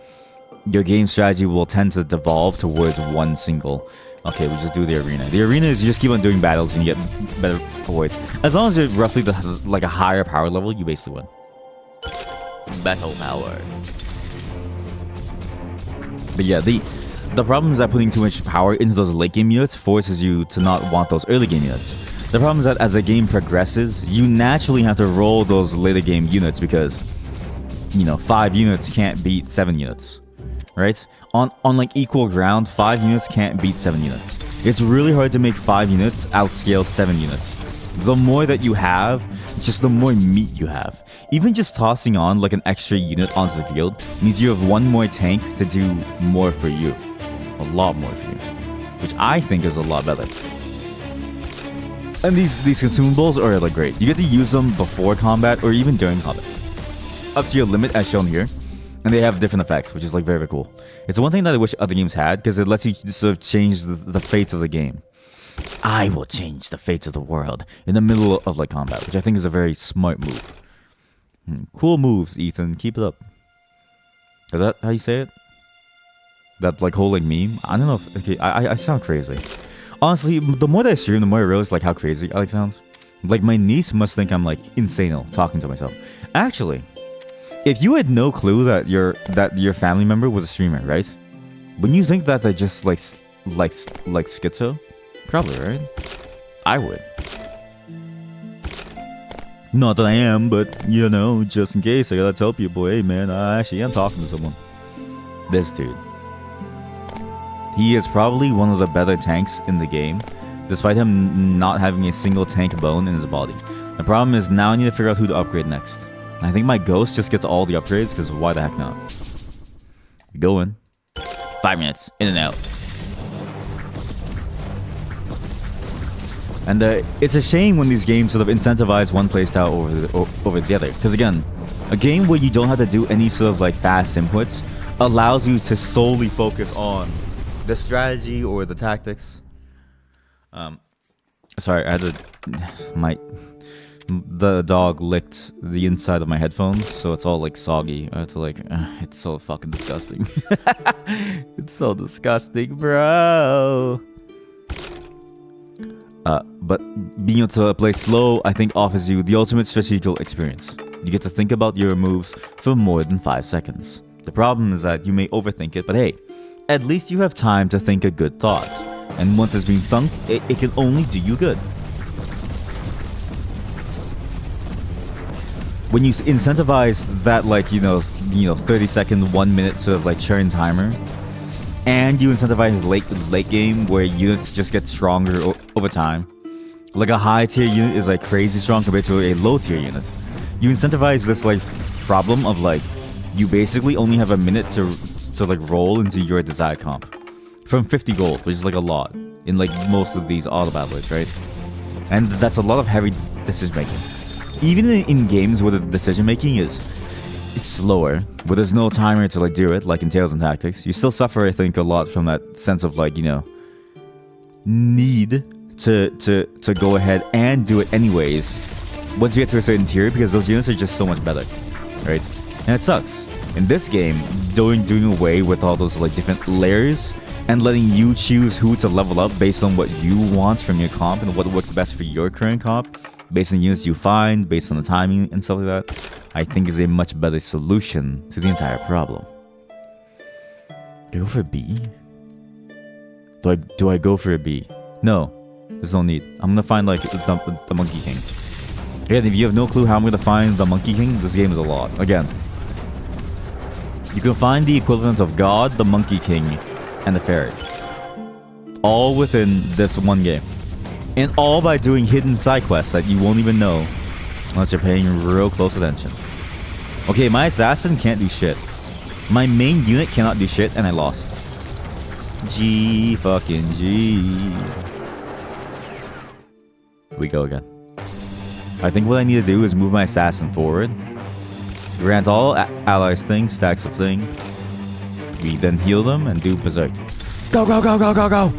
your game strategy will tend to devolve towards one single. Okay, we just do the arena. The arena is you just keep on doing battles and you get better awards. As long as you're roughly like a higher power level, you basically win. Battle power. But yeah, the problem is that putting too much power into those late game units forces you to not want those early game units. The problem is that as the game progresses, you naturally have to roll those later game units because, you know, 5 units can't beat 7 units, right? On like equal ground, 5 units can't beat 7 units. It's really hard to make 5 units outscale 7 units. The more that you have, just the more meat you have. Even just tossing on like an extra unit onto the field means you have one more tank to do more for you. A lot more for you. Which I think is a lot better. And these consumables are like great. You get to use them before combat or even during combat. Up to your limit as shown here. And they have different effects, which is like very, very cool. It's one thing that I wish other games had because it lets you sort of change the fates of the game. I will change the fates of the world in the middle of like combat, which I think is a very smart move. Cool moves, Ethan. Keep it up. Is that how you say it? That like whole like meme? I don't know if okay, I sound crazy. Honestly, the more that I stream, the more I realize like how crazy I like sounds. Like my niece must think I'm like insane talking to myself. Actually, if you had no clue that your family member was a streamer, right? Wouldn't you think that they're just like schizo? Probably, right? I would. Not that I am, but you know, just in case, I gotta tell people, hey man, I actually am talking to someone. This dude. He is probably one of the better tanks in the game, despite him not having a single tank bone in his body. The problem is now I need to figure out who to upgrade next. I think my ghost just gets all the upgrades, because why the heck not? Go in. 5 minutes, in and out. And it's a shame when these games sort of incentivize one playstyle over the other. Because again, a game where you don't have to do any sort of like fast inputs allows you to solely focus on the strategy or the tactics. Sorry, I had to... The dog licked the inside of my headphones, so it's all like soggy. I had to like... it's so fucking disgusting. It's so disgusting, bro. But being able to play slow, I think offers you the ultimate strategical experience. You get to think about your moves for more than 5 seconds. The problem is that you may overthink it, but hey, at least you have time to think a good thought. And once it's been thunk, it can only do you good. When you incentivize that like, you know 30 second, 1 minute sort of like churn timer, and you incentivize late game where units just get stronger over time. Like a high tier unit is like crazy strong compared to a low tier unit. You incentivize this like problem of like you basically only have a minute to like roll into your desired comp from 50 gold, which is like a lot in like most of these auto battlers, right? And that's a lot of heavy decision making. Even in games where the decision making it's slower, where there's no timer to like do it, like in Tales and Tactics, you still suffer, I think, a lot from that sense of like, need to go ahead and do it anyways once you get to a certain tier, because those units are just so much better, right? And it sucks. In this game, doing away with all those like different layers and letting you choose who to level up based on what you want from your comp and what works best for your current comp, based on units you find, based on the timing and stuff like that, I think is a much better solution to the entire problem. Go for a B? Do I go for a B? No, there's no need. I'm gonna find like the Monkey King. Again, if you have no clue how I'm gonna find the Monkey King, this game is a lot. Again, you can find the equivalent of God, the Monkey King, and the Ferret, all within this one game. And all by doing hidden side quests that you won't even know unless you're paying real close attention. Okay, my assassin can't do shit. My main unit cannot do shit, and I lost. G fucking G. Here we go again. I think what I need to do is move my assassin forward. Grant all allies things, stacks of thing. We then heal them and do berserk. Go, go, go, go, go, go!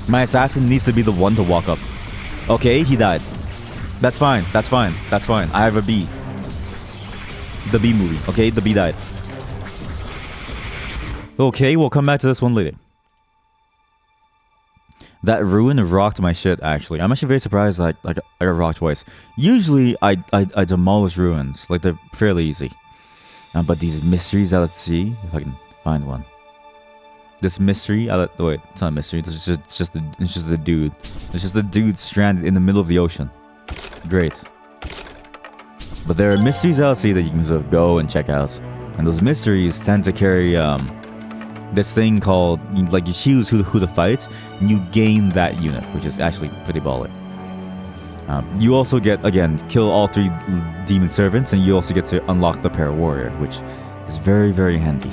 My assassin needs to be the one to walk up. Okay, he died. That's fine, that's fine, that's fine. I have a bee. The bee movie, okay? The bee died. Okay, we'll come back to this one later. That ruin rocked my shit, actually. I'm actually very surprised that I got rocked twice. Usually, I demolish ruins. Like, they're fairly easy. But these mysteries out at sea, if I can find one. This mystery out at... Wait, it's not a mystery. It's just the dude. It's just the dude stranded in the middle of the ocean. Great. But there are mysteries out at sea that you can sort of go and check out. And those mysteries tend to carry, this thing called, like, you choose who to fight, and you gain that unit, which is actually pretty baller. You also get, again, kill all 3 demon servants, and you also get to unlock the para warrior, which is very, very handy.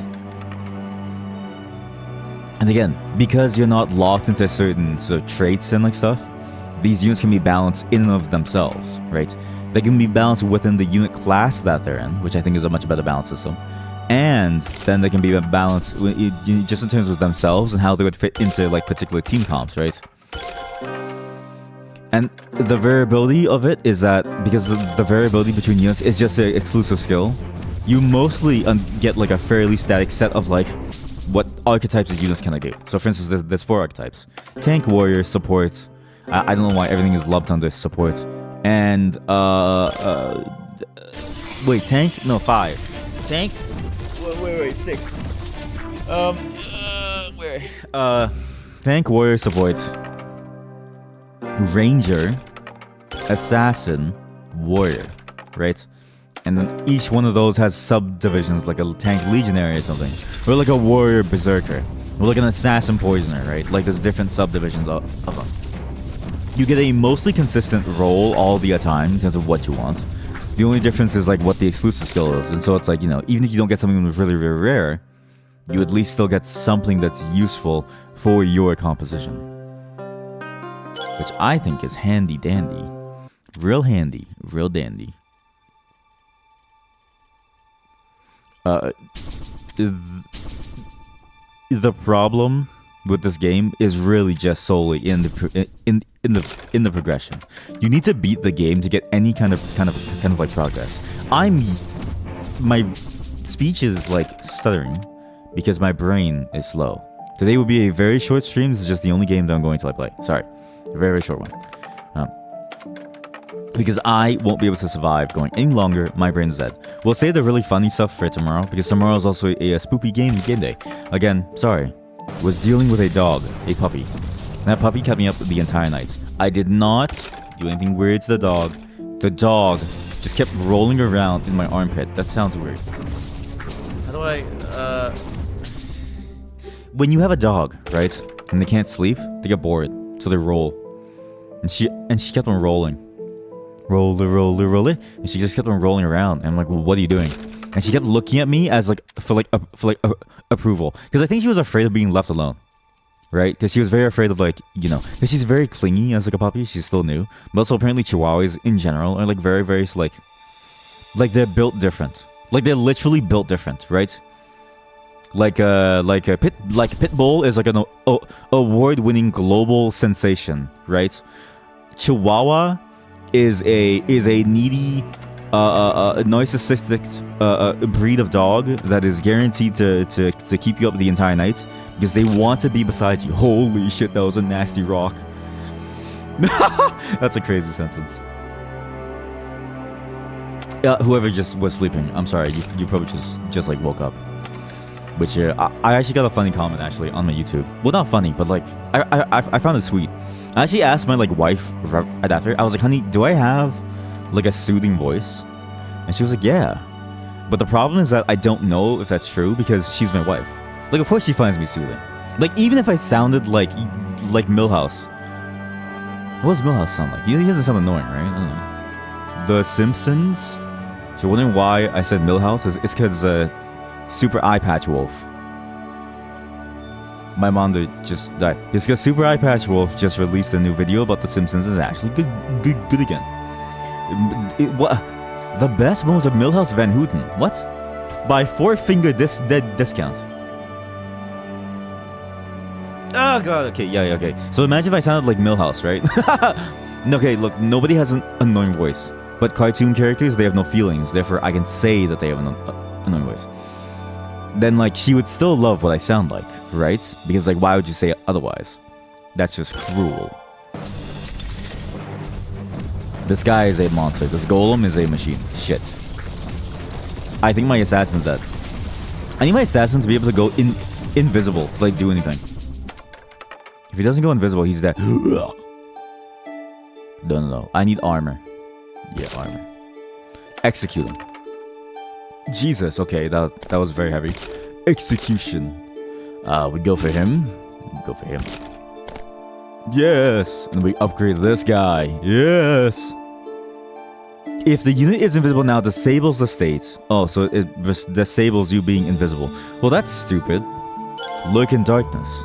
And again, because you're not locked into certain sort of traits and like stuff, these units can be balanced in and of themselves, right? They can be balanced within the unit class that they're in, which I think is a much better balance system. And then they can be balanced just in terms of themselves and how they would fit into like particular team comps, right? And the variability of it is that because the variability between units is just an exclusive skill, you mostly get like a fairly static set of like what archetypes of units can I do. So for instance, there's 4 archetypes: tank, warrior, support. I don't know why everything is lumped under support. And wait, tank? No, 5. Tank? Wait, 6. Where? Tank, warrior, support, ranger, assassin, warrior, right? And then each one of those has subdivisions, like a tank legionary or something, or like a warrior berserker, or like an assassin poisoner, right? Like there's different subdivisions of them. You get a mostly consistent roll all the time in terms of what you want. The only difference is like what the exclusive skill is, and so it's like, you know, even if you don't get something really, really rare, you at least still get something that's useful for your composition, which I think is handy dandy, real handy, real dandy. The problem with this game is really just solely in the progression. You need to beat the game to get any kind of like progress. My speech is like stuttering because my brain is slow. Today will be a very short stream. This is just the only game that I'm going to play. Sorry, a very, very short one. Because I won't be able to survive going any longer. My brain is dead. We'll save the really funny stuff for tomorrow, because tomorrow is also a spoopy game day. Again, sorry. Was dealing with a dog, a puppy. And that puppy kept me up the entire night. I did not do anything weird to the dog. The dog just kept rolling around in my armpit. That sounds weird. How do I, When you have a dog, right, and they can't sleep, they get bored, so they roll. And she kept on rolling. Roll it, and she just kept on rolling around. And I'm like, well, what are you doing? And she kept looking at me as like for approval, because I think she was afraid of being left alone, right? Because she was very afraid of, like, you know, because she's very clingy as like a puppy. She's still new, but also apparently Chihuahuas in general are like very, very like they're built different. Like they're literally built different, right? Like a pit bull is like an award-winning global sensation, right? Chihuahua is a needy, narcissistic breed of dog that is guaranteed to keep you up the entire night because they want to be beside you. Holy shit, that was a nasty rock. That's a crazy sentence. Whoever just was sleeping, I'm sorry, you probably just like woke up. Which I actually got a funny comment actually on my YouTube. Well, not funny, but like I found it sweet. I actually asked my like wife right after. I was like, honey, do I have like a soothing voice? And she was like, yeah. But the problem is that I don't know if that's true because she's my wife. Like, of course she finds me soothing. Like, even if I sounded like Milhouse. What does Milhouse sound like? He doesn't sound annoying, right? I don't know. The Simpsons. If you're wondering why I said Milhouse, it's because Super Eye Patch Wolf. My mom just died. It's because Super Eye Patch Wolf just released a new video about The Simpsons is actually good again. What? The best moments of Milhouse Van Houten. What? By 4-finger discount. Oh god, okay, yeah, okay. So imagine if I sounded like Milhouse, right? Okay, look, nobody has an annoying voice. But cartoon characters, they have no feelings. Therefore, I can say that they have an annoying voice. Then, like, she would still love what I sound like, right? Because, like, why would you say it otherwise? That's just cruel. This guy is a monster. This golem is a machine. Shit. I think my assassin's dead. I need my assassin to be able to go invisible to, like, do anything. If he doesn't go invisible, he's dead. No. I need armor. Yeah, armor. Execute him. Jesus, okay, that was very heavy. Execution. We go for him. Go for him. Yes! And we upgrade this guy. Yes! If the unit is invisible now, disables the state. Oh, so it disables you being invisible. Well, that's stupid. Lurk in darkness.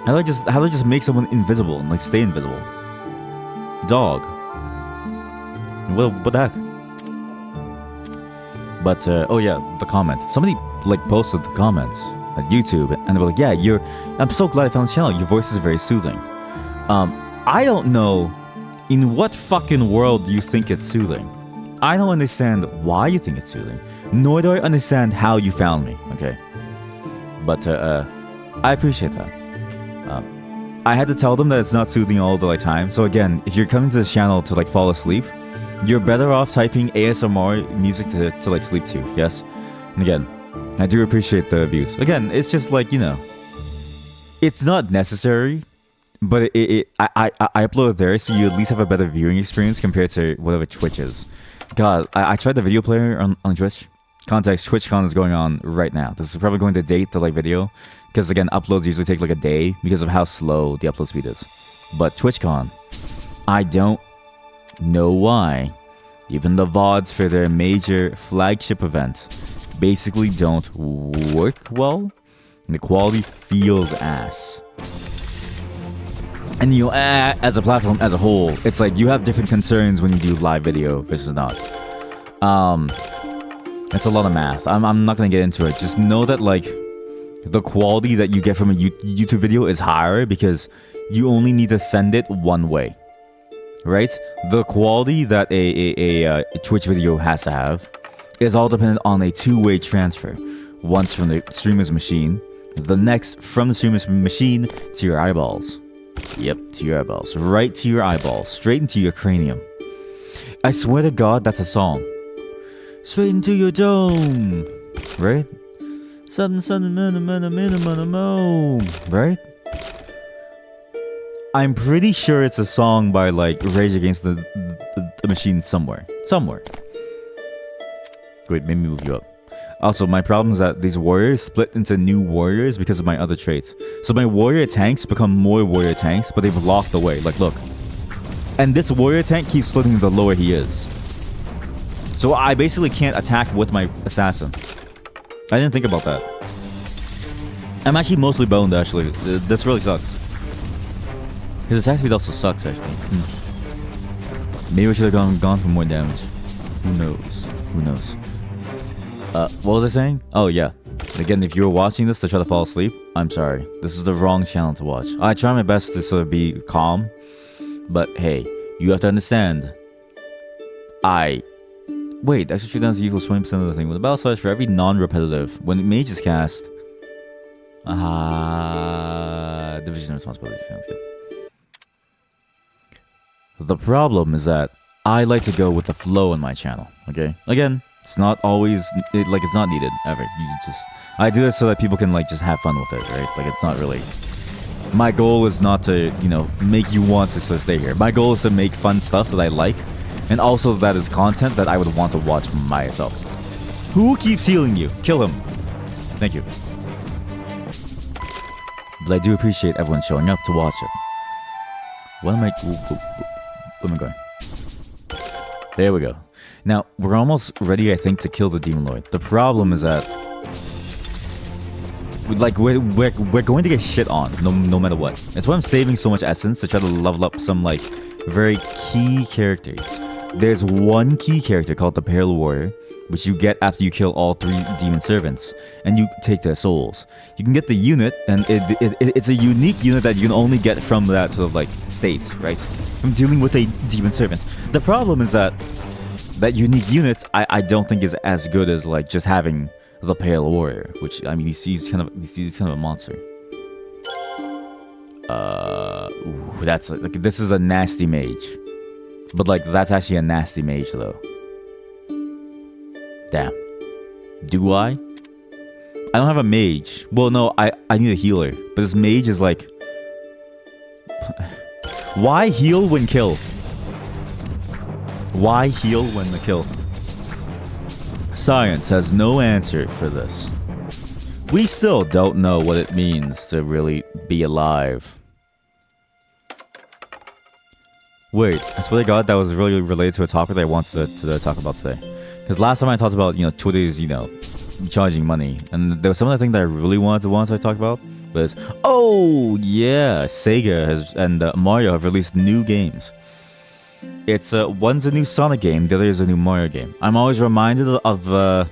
How do I just make someone invisible and like stay invisible? Dog. What the heck? But oh yeah, the comment. Somebody like posted the comments at YouTube, and they were like, "Yeah, I'm so glad I found the channel. Your voice is very soothing." I don't know in what fucking world you think it's soothing. I don't understand why you think it's soothing, nor do I understand how you found me. Okay, but I appreciate that. I had to tell them that it's not soothing all the time. So again, if you're coming to this channel to like fall asleep, you're better off typing ASMR music to like sleep to. Yes, and again, I do appreciate the views. Again, it's just like, you know, it's not necessary, but I upload it there so you at least have a better viewing experience compared to whatever Twitch is. God, I tried the video player on Twitch. Context, TwitchCon is going on right now. This is probably going to date the like video, because again, uploads usually take like a day because of how slow the upload speed is. But TwitchCon, I don't know why even the VODs for their major flagship event basically don't work well, and the quality feels ass. And you know, as a platform as a whole, it's like you have different concerns when you do live video versus not. It's a lot of math. I'm not gonna get into it. Just know that like the quality that you get from a YouTube video is higher because you only need to send it one way, right? The quality that a Twitch video has to have is all dependent on a two-way transfer. Once from the streamer's machine, the next from the streamer's machine to your eyeballs. Yep, to your eyeballs. Right to your eyeballs. Straight into your cranium. I swear to God, that's a song. Straight into your dome. Right? Right? I'm pretty sure it's a song by like Rage Against the Machine somewhere. Wait, maybe move you up. Also, my problem is that these warriors split into new warriors because of my other traits. So my warrior tanks become more warrior tanks, but they've locked away. Like, look. And this warrior tank keeps splitting the lower he is. So I basically can't attack with my assassin. I didn't think about that. I'm actually mostly boned, actually. This really sucks. His attack speed also sucks, actually. Maybe we should have gone for more damage. Who knows? What was I saying? Oh, yeah. Again, if you're watching this to try to fall asleep, I'm sorry. This is the wrong channel to watch. I try my best to sort of be calm. But, hey, you have to understand. Wait, extra shoot downs equals 20% of the thing. With the battle slash for every non-repetitive. When mage is cast... division of responsibility. Sounds good. The problem is that I like to go with the flow on my channel, okay? Again, it's not always... it's not needed, ever. I do this so that people can, like, just have fun with it, right? Like, it's not really... My goal is not to, you know, make you want to sort of stay here. My goal is to make fun stuff that I like, and also that is content that I would want to watch myself. Who keeps healing you? Kill him. Thank you. But I do appreciate everyone showing up to watch it. What am I... Where am I going? There we go. Now, we're almost ready, I think, to kill the Demon Lord. The problem is that... We're going to get shit on, no matter what. That's why I'm saving so much essence to try to level up some, like, very key characters. there's one key character called the Pale Warrior, which you get after you kill all 3 demon servants, and you take their souls. You can get the unit, and it's a unique unit that you can only get from that sort of like state, right? From dealing with a demon servant. The problem is that unique unit I don't think is as good as like just having the Pale Warrior, which I mean he's kind of a monster. That's like this is a nasty mage, but like that's actually a nasty mage though. Damn. Do I? I don't have a mage. Well, no, I need a healer, but this mage is like. Why heal when kill? Why heal when the kill? Science has no answer for this. We still don't know what it means to really be alive. Wait, I swear to God, that was really related to a topic that I wanted to talk about today. Because last time I talked about, Twitter's, charging money. And there was something I think that I really wanted to talk about. Was, oh, yeah, Sega and Mario have released new games. It's one's a new Sonic game, the other is a new Mario game. I'm always reminded of the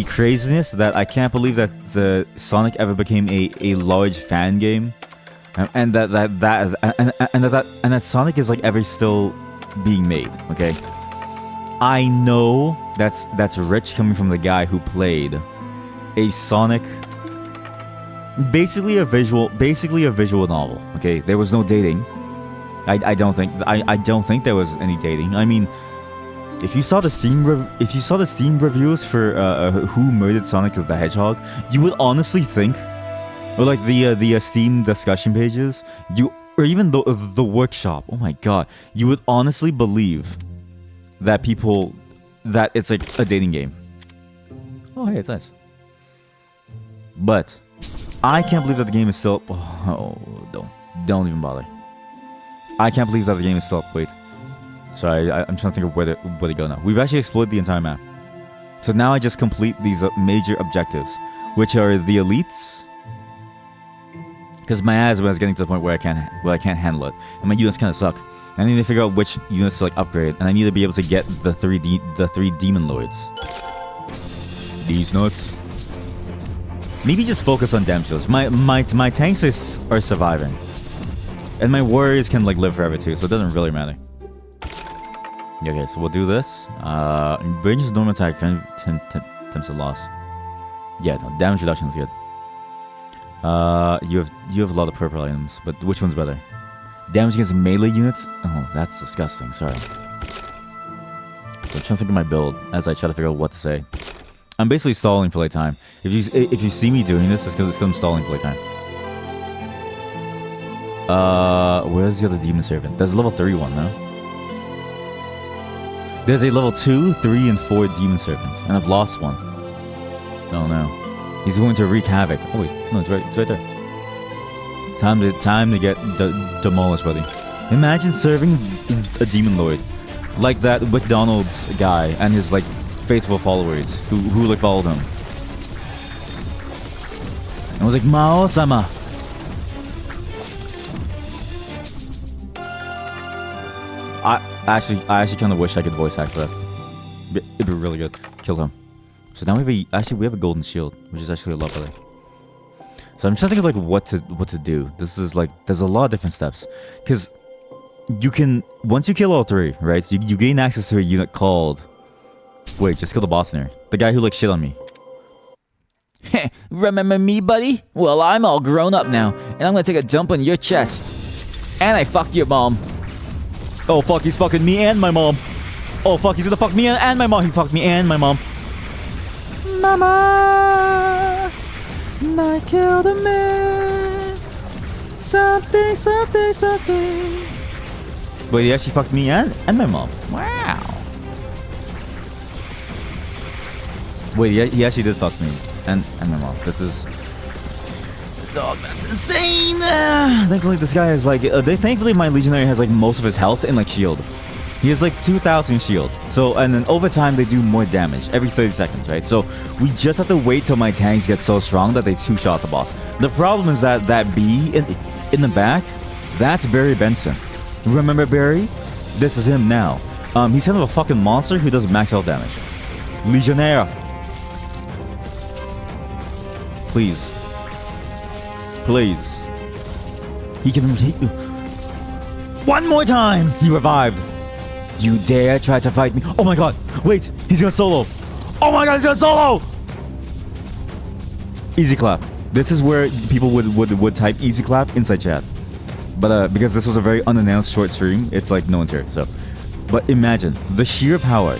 craziness that I can't believe that Sonic ever became a large fan game, and that Sonic is like ever still being made. Okay, I know that's rich coming from the guy who played a Sonic. Basically a visual novel. Okay, there was no dating. I don't think there was any dating. I mean, if you saw the Steam reviews for Who Murdered Sonic the Hedgehog, you would honestly think, or like the Steam discussion pages, or even the workshop. Oh my God, you would honestly believe that it's like a dating game. Oh hey, it's nice. But I can't believe that the game is still. Oh, don't even bother. I can't believe that the game is still. Wait, sorry, I'm trying to think of where to go now. We've actually explored the entire map, so now I just complete these major objectives, which are the elites. Because my ass was getting to the point where I can't handle it, and my units kind of suck. I need to figure out which units to like upgrade, and I need to be able to get the three demon lords. These nuts. Maybe just focus on damage deals. My tanks are surviving, and my warriors can like live forever too, so it doesn't really matter. Okay, so we'll do this. Range's normal attack attempts a loss. Yeah, no, damage reduction is good. You have a lot of purple items, but which one's better? Damage against melee units? Oh, that's disgusting. Sorry. So I'm trying to think of my build as I try to figure out what to say. I'm basically stalling for like time. If you see me doing this, it's because I'm stalling for like time. Where's the other demon servant? There's a level 3 one, no? There's a level 2, 3, and 4 demon servant, and I've lost one. Oh no. He's going to wreak havoc. Oh wait, no, it's right there. Time to get demolished, buddy. Imagine serving a demon lord like that McDonald's guy and his like faithful followers who like followed him. I was like, Mao-sama. I actually kind of wish I could voice act for that. It'd be really good. Kill him. So now we have a golden shield, which is actually a lot better. So I'm trying to think of like what to do. This is like there's a lot of different steps, because you can once you kill all 3, right? You gain access to a unit called. Wait, just kill the boss in there. The guy who like shit on me. Remember me, buddy? Well, I'm all grown up now, and I'm gonna take a dump on your chest. And I fucked your mom. Oh fuck, he's fucking me and my mom. Oh fuck, he's gonna fuck me and my mom. He fucked me and my mom. Mama, I killed a man. Something. Wait, he actually fucked me and my mom. Wow. Wait, he actually did fuck me and my mom. This is... Dog, that's insane! Thankfully, this guy has like... thankfully, my legionary has like most of his health in like shield. He has like 2,000 shield. So, and then over time, they do more damage every 30 seconds, right? So, we just have to wait till my tanks get so strong that they 2-shot the boss. The problem is that B in the back, that's Barry Benson. Remember Barry? This is him now. He's kind of a fucking monster who does max health damage. Legionnaire. Please. Please. He can... One more time! He revived. You dare try to fight me? Oh my god! Wait! He's gonna solo! Oh my god, he's gonna solo! Easy clap. This is where people would type easy clap inside chat. But because this was a very unannounced short stream, it's like no one's here, so. But imagine, the sheer power.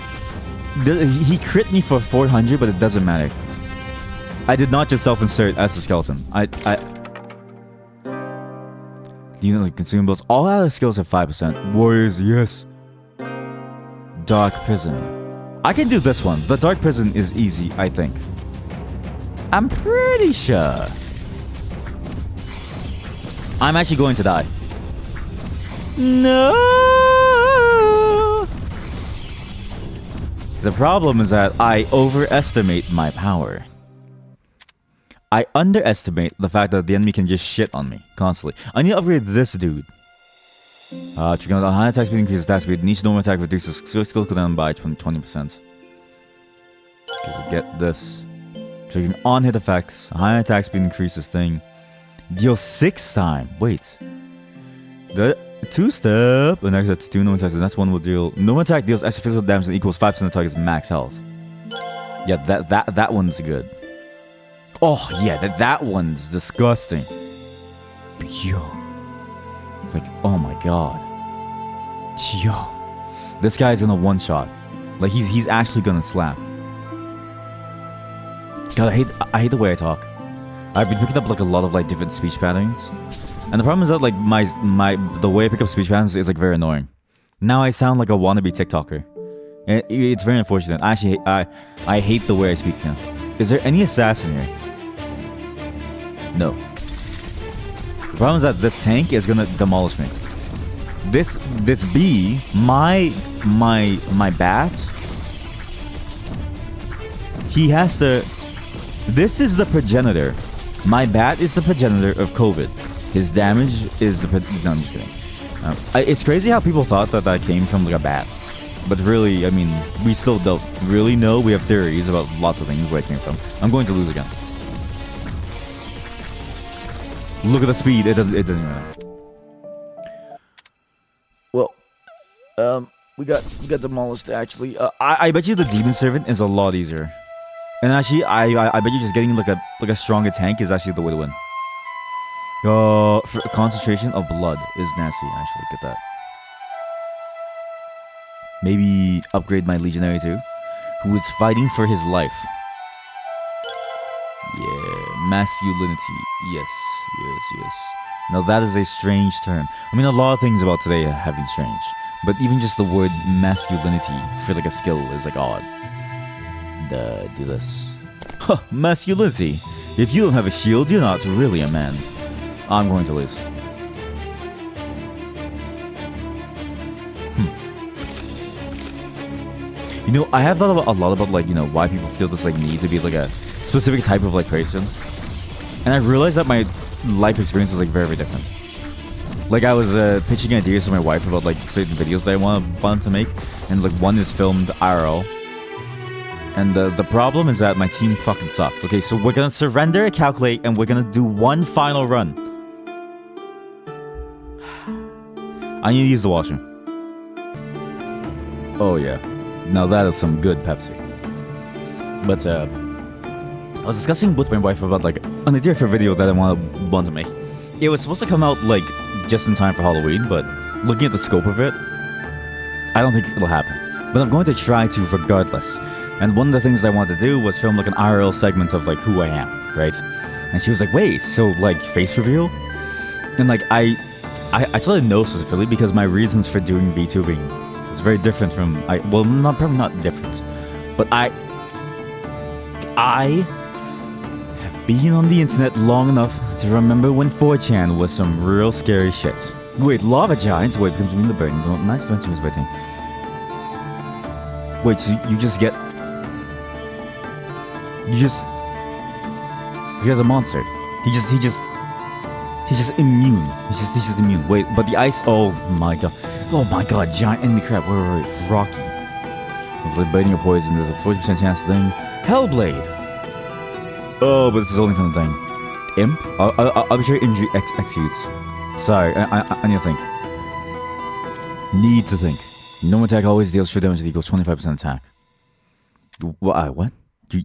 He crit me for 400, but it doesn't matter. I did not just self-insert as a skeleton. You know, like consumables. All other skills have 5%. Warriors, yes. Dark Prison. I can do this one. The Dark Prison is easy, I think. I'm pretty sure. I'm actually going to die. No! The problem is that I overestimate my power. I underestimate the fact that the enemy can just shit on me constantly. I need to upgrade this dude. Triggering the high attack speed increases attack speed. Each normal attack reduces skill cooldown by 20%. Okay, so get this. Triggering on-hit effects. High attack speed increases thing. Deal 6 time. Wait. The 2-step. The next to 2 normal attacks. The next one will deal. Normal attack deals extra physical damage and equals 5% of the target's max health. Yeah, that one's good. Oh yeah, that one's disgusting. Yo. Like, oh my god. Yo. This guy's gonna one-shot. Like, he's actually gonna slap. God, I hate the way I talk. I've been picking up like a lot of like different speech patterns. And the problem is that like the way I pick up speech patterns is like very annoying. Now I sound like a wannabe TikToker. And it's very unfortunate. Actually, I hate the way I speak now. Is there any assassin here? No. The problem is that this tank is gonna demolish me. This bee, my bat. He has to. This is the progenitor. My bat is the progenitor of COVID. His damage is the. No, I'm just kidding. It's crazy how people thought that came from like a bat, but really, I mean, we still don't really know. We have theories about lots of things where it came from. I'm going to lose again. Look at the speed. It doesn't matter. Well, we got demolished actually. I bet you the demon servant is a lot easier. And actually, I bet you just getting like a stronger tank is actually the way to win. For concentration of blood is nasty. Actually, get that. Maybe upgrade my legionary too, who is fighting for his life. Yeah, masculinity. Yes. Now that is a strange term. I mean, a lot of things about today have been strange, but even just the word masculinity for like a skill is like odd. Do this. Huh, masculinity. If you don't have a shield, you're not really a man. I'm going to lose. You know, I have thought a lot about like, you know, why people feel this like need to be like a specific type of like person. And I realized that my life experience is like very, very different. Like I was pitching ideas to my wife about like certain videos that I wanted to make, and like one is filmed IRL. And the problem is that my team fucking sucks. Okay, so we're gonna surrender, calculate, and we're gonna do one final run. I need to use the washroom. Oh yeah, now that is some good Pepsi. But I was discussing with my wife about like an idea for a video that I want to make. It was supposed to come out like just in time for Halloween, but looking at the scope of it, I don't think it'll happen. But I'm going to try to regardless. And one of the things I wanted to do was film like an IRL segment of like who I am, right? And she was like, wait, so like face reveal? And like I told her no specifically because my reasons for doing VTubing is very different from probably not different, but I have been on the internet long enough to remember when 4chan was some real scary shit. Wait, lava giants? Wait, comes from the burning. Nice to meet you. Wait, so you just get. This guy's a monster. He's just immune. He's just immune. Wait, but the ice. Oh my god. Oh my god, giant enemy crab. Wait. Rocky. With biting your poison, there's a 40% chance thing. Hellblade. Oh, but this is only from the thing. Imp? I'll be sure injury executes. Sorry, I need to think. Need to think. Normal attack always deals true damage that equals 25% attack. What?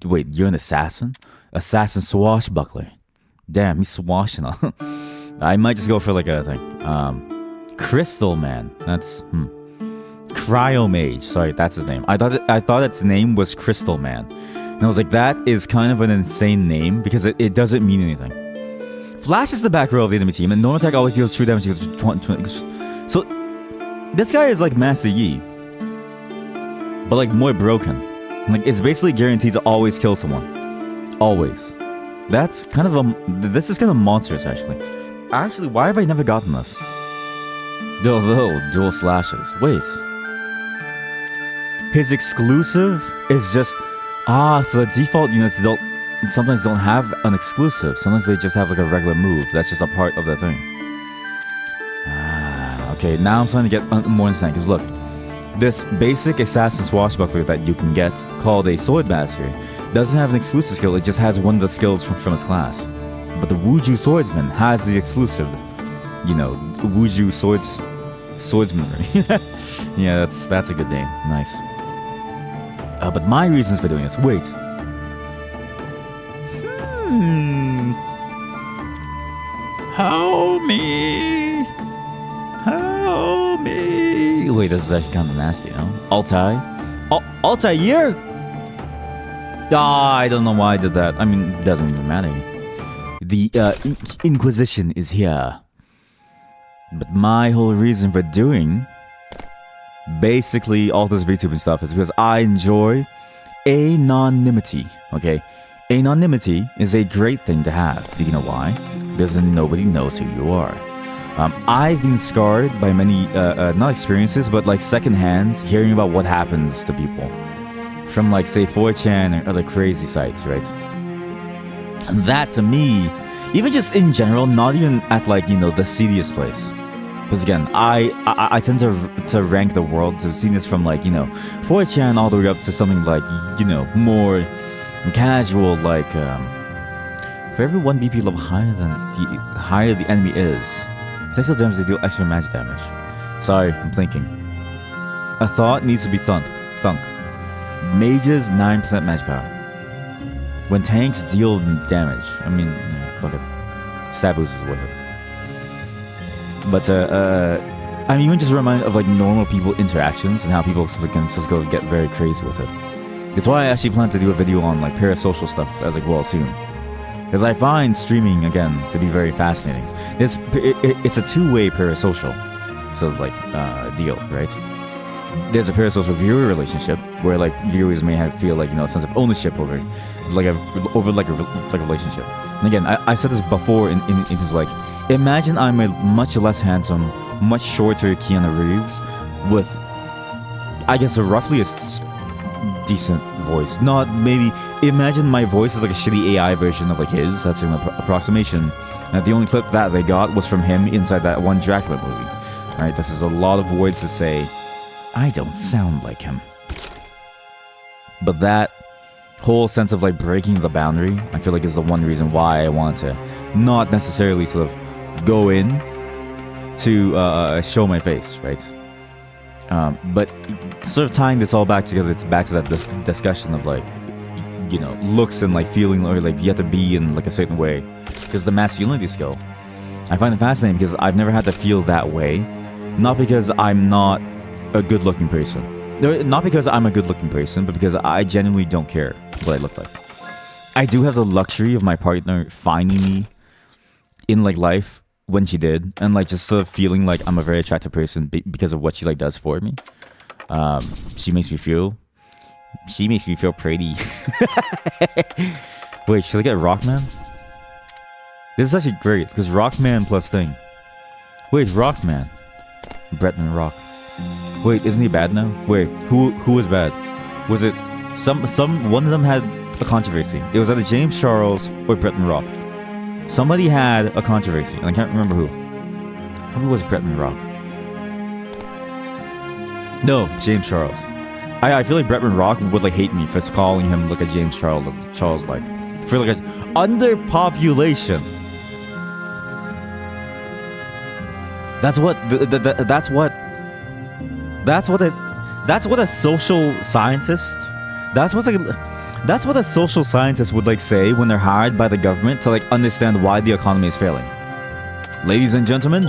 Wait, you're an assassin? Assassin swashbuckler. Damn, he's swashing on. I might just go for like a thing. Crystal Man. That's Cryomage. Sorry, that's his name. I thought its name was Crystal Man. And I was like, that is kind of an insane name because it doesn't mean anything. Flash is the back row of the enemy team, and normal attack always deals true damage equals 20. So this guy is like Master Yi, but like more broken. Like it's basically guaranteed to always kill someone. Always. That's kind of this is kind of monstrous actually. Actually, why have I never gotten this? Although dual slashes. Wait. His exclusive is just so the default units sometimes don't have an exclusive. Sometimes they just have like a regular move. That's just a part of the thing. Okay, now I'm starting to get more insane because look, this basic assassin swashbuckler that you can get called a sword master doesn't have an exclusive skill. It just has one of the skills from its class. But the Wuju swordsman has the exclusive, Wuju swordsmanry. Yeah, that's a good name. Nice. But my reasons for doing this. Wait. Help me. Wait, this is actually kind of nasty, no? Altair? I don't know why I did that. I mean, it doesn't even matter. The Inquisition is here. But my whole reason for doing basically all this VTuber stuff is because I enjoy anonymity, okay? Anonymity is a great thing to have. Do you know why? Because then nobody knows who you are. I've been scarred by many, not experiences, but like secondhand hearing about what happens to people. From like, say, 4chan or other crazy sites, right? And that to me, even just in general, not even at like, the seediest place. Because again, I tend to rank the world to see this from like, 4chan all the way up to something like, more casual, like, for every 1 BP level higher the enemy is, physical damage they deal extra magic damage. Sorry, I'm thinking. A thought needs to be thunk. Mages 9% magic power. When tanks deal damage, I mean, fuck it. Stat boost is worth it. But I'm even just reminded of like normal people interactions and how people can just go get very crazy with it. It's why I actually plan to do a video on like parasocial stuff as like well soon. Because I find streaming again to be very fascinating. It's a two-way parasocial sort of like deal, right? There's a parasocial viewer relationship where like viewers may feel like a sense of ownership over a relationship. And again, I said this before in terms of like, imagine I'm a much less handsome, much shorter Keanu Reeves with, I guess, roughly a decent voice. Not maybe. Imagine my voice is like a shitty AI version of like his. That's an approximation. And the only clip that they got was from him inside that one Dracula movie. Right? This is a lot of words to say. I don't sound like him. But that whole sense of like breaking the boundary, I feel like is the one reason why I want to not necessarily sort of go in to show my face, right? But sort of tying this all back together, it's back to that discussion of like, looks and like feeling, or like you have to be in like a certain way. Because the masculinity skill, I find it fascinating because I've never had to feel that way. Not because I'm not a good-looking person. Not because I'm a good-looking person, but because I genuinely don't care what I look like. I do have the luxury of my partner finding me in like life when she did, and like just sort of feeling like I'm a very attractive person because of what she like does for me. She makes me feel pretty. Wait, should I get Rockman? This is actually great because Rockman plus thing. Wait, Rockman. Bretman Rock. Wait, isn't he bad now? Wait, who was bad? Was it some one of them had a controversy? It was either James Charles or Bretman Rock. Somebody had a controversy, and I can't remember who. Probably was Bretman Rock. No, James Charles. I feel like Bretman Rock would like hate me for calling him like a James Charles like for like a underpopulation. That's what a social scientist. That's what a social scientist would like say when they're hired by the government to like understand why the economy is failing. Ladies and gentlemen,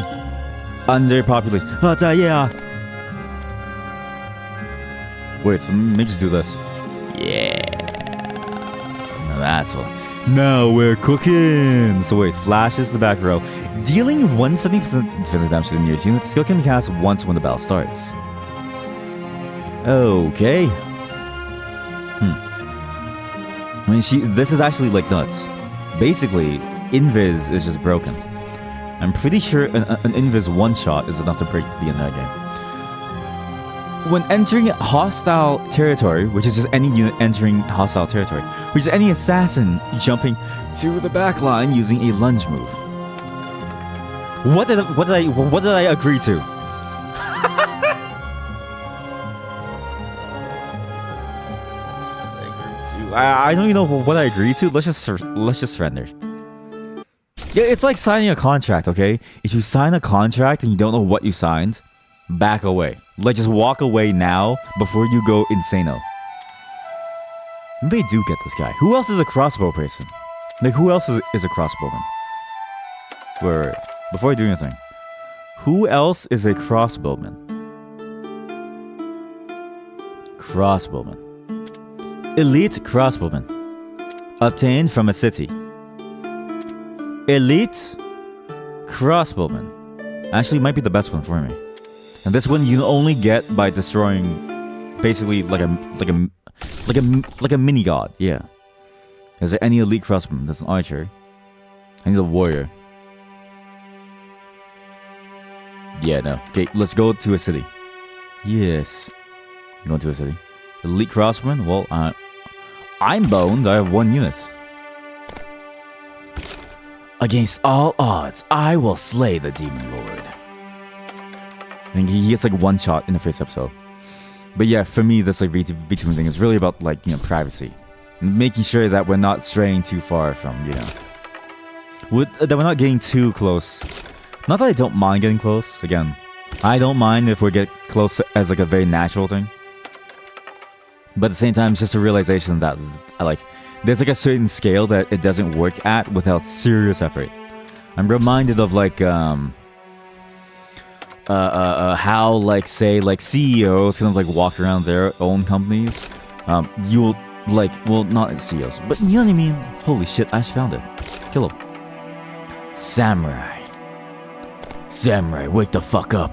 underpopulation. Yeah. Wait, so maybe just do this. Yeah. Now that's what. Now we're cooking. So wait, Flash is the back row. Dealing 170% physical damage to the nearest unit. The skill can be cast once when the battle starts. Okay. I mean, this is actually like nuts. Basically, Invis is just broken. I'm pretty sure an Invis one-shot is enough to break the entire game. When entering hostile territory, which is just any unit entering hostile territory, which is any assassin jumping to the back line using a lunge move. What did I agree to? I don't even know what I agreed to. Let's just surrender. Yeah, it's like signing a contract, okay? If you sign a contract and you don't know what you signed, back away. Like, just walk away now before you go insano. Maybe I do get this guy. Who else is a crossbow person? Like, who else is a crossbowman? Wait. Before I do anything. Who else is a crossbowman? Crossbowman. Elite crossbowman. Obtained from a city. Elite crossbowman. Actually, might be the best one for me. And this one you only get by destroying, basically like a mini god. Yeah. Is there any elite crossbowman? That's an archer. I need a warrior. Yeah, no. Okay, let's go to a city. Yes. Going to a city. Elite crossbowman? Well, I'm boned. I have 1 unit. Against all odds, I will slay the Demon Lord. I think he gets like 1 shot in the first episode. But yeah, for me, this like VTuber thing is really about like, you know, privacy. Making sure that we're not straying too far from, you know. That we're not getting too close. Not that I don't mind getting close. Again, I don't mind if we get close as like a very natural thing. But at the same time, it's just a realization that like there's like a certain scale that it doesn't work at without serious effort. I'm reminded of like how like say like CEOs kind of like walk around their own companies. You'll like, well, not CEOs, but you know what I mean. Holy shit! I just found it. Kill him. Samurai, wake the fuck up.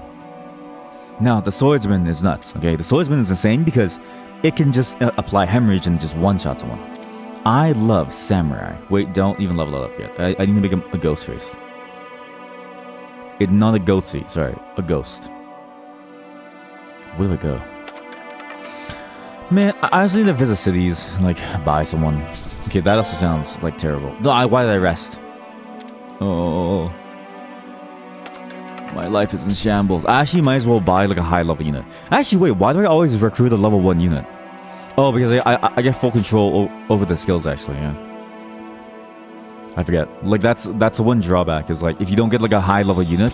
Now the swordsman is nuts. Okay, the swordsman is insane because it can just apply hemorrhage and just one-shot someone. I love samurai. Wait, don't even level it up yet. I need to make him a ghost face. It's not a goatsy, sorry, a ghost. Where do I go? Man, I just need to visit cities and like buy someone. Okay, that also sounds like terrible. No, why did I rest? Oh, my life is in shambles. I actually might as well buy like a high level unit. Actually, wait, why do I always recruit a level 1 unit? Oh, because I get full control over the skills actually, yeah. I forget. Like that's the one drawback is like if you don't get like a high level unit,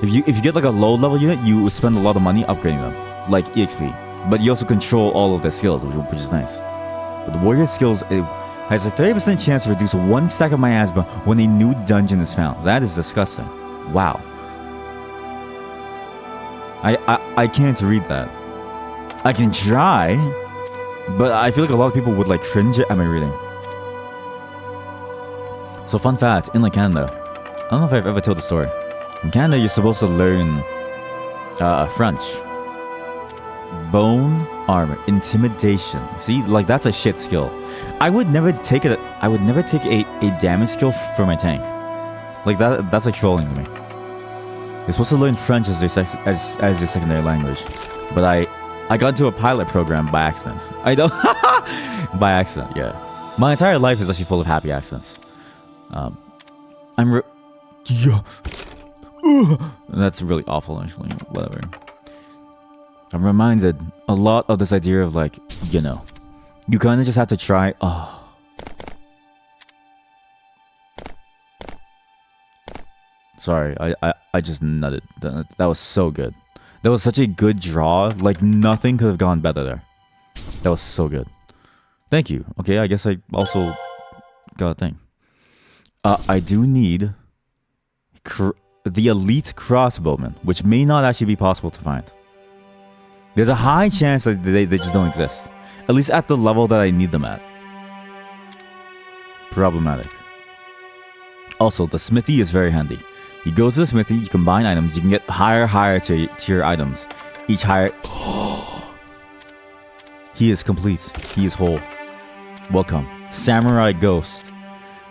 if you get like a low level unit, you spend a lot of money upgrading them, like EXP. But you also control all of their skills, which is nice. But the warrior skills, it has a 30% chance to reduce 1 stack of miasma when a new dungeon is found. That is disgusting. Wow. I can't read that. I can try, but I feel like a lot of people would like cringe at my reading. So fun fact, in like Canada, I don't know if I've ever told the story. In Canada, you're supposed to learn French. Bone armor, intimidation. See, like that's a shit skill. I would never take it. I would never take a damage skill for my tank. Like that's like trolling to me. You're supposed to learn French as your secondary language, but I got into a pilot program by accident. I don't by accident. Yeah, my entire life is actually full of happy accidents. Yeah. That's really awful, actually. Whatever. I'm reminded a lot of this idea of like, you know, you kind of just have to try. Oh. Sorry, I just nutted. That was so good. That was such a good draw. Like, nothing could have gone better there. That was so good. Thank you. Okay, I guess I also got a thing. I do need the elite crossbowman, which may not actually be possible to find. There's a high chance that they just don't exist. At least at the level that I need them at. Problematic. Also, the smithy is very handy. You go to the smithy, you combine items, you can get higher tier items. Each higher... He is complete. He is whole. Welcome. Samurai Ghost.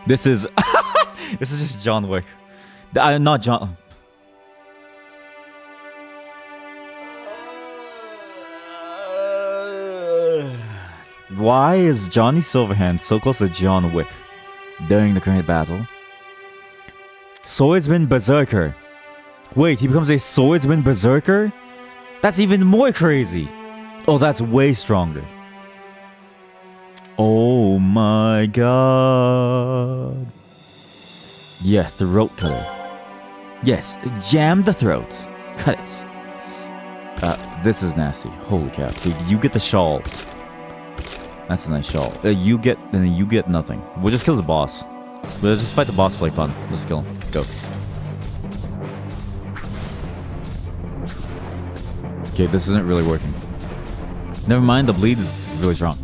This is... This is just John Wick. I'm not John... Why is Johnny Silverhand so close to John Wick during the current battle? Swordsman Berserker. Wait, he becomes a Swordsman Berserker? That's even more crazy. Oh, that's way stronger. Oh my god. Yeah, throat cutter. Yes, jam the throat. Cut it. This is nasty. Holy cow. You get the shawls. That's a nice shawl. You get nothing. We'll just kill the boss. We'll just fight the boss for like fun. Let's kill him. Go. Okay, this isn't really working. Never mind, the bleed is really strong.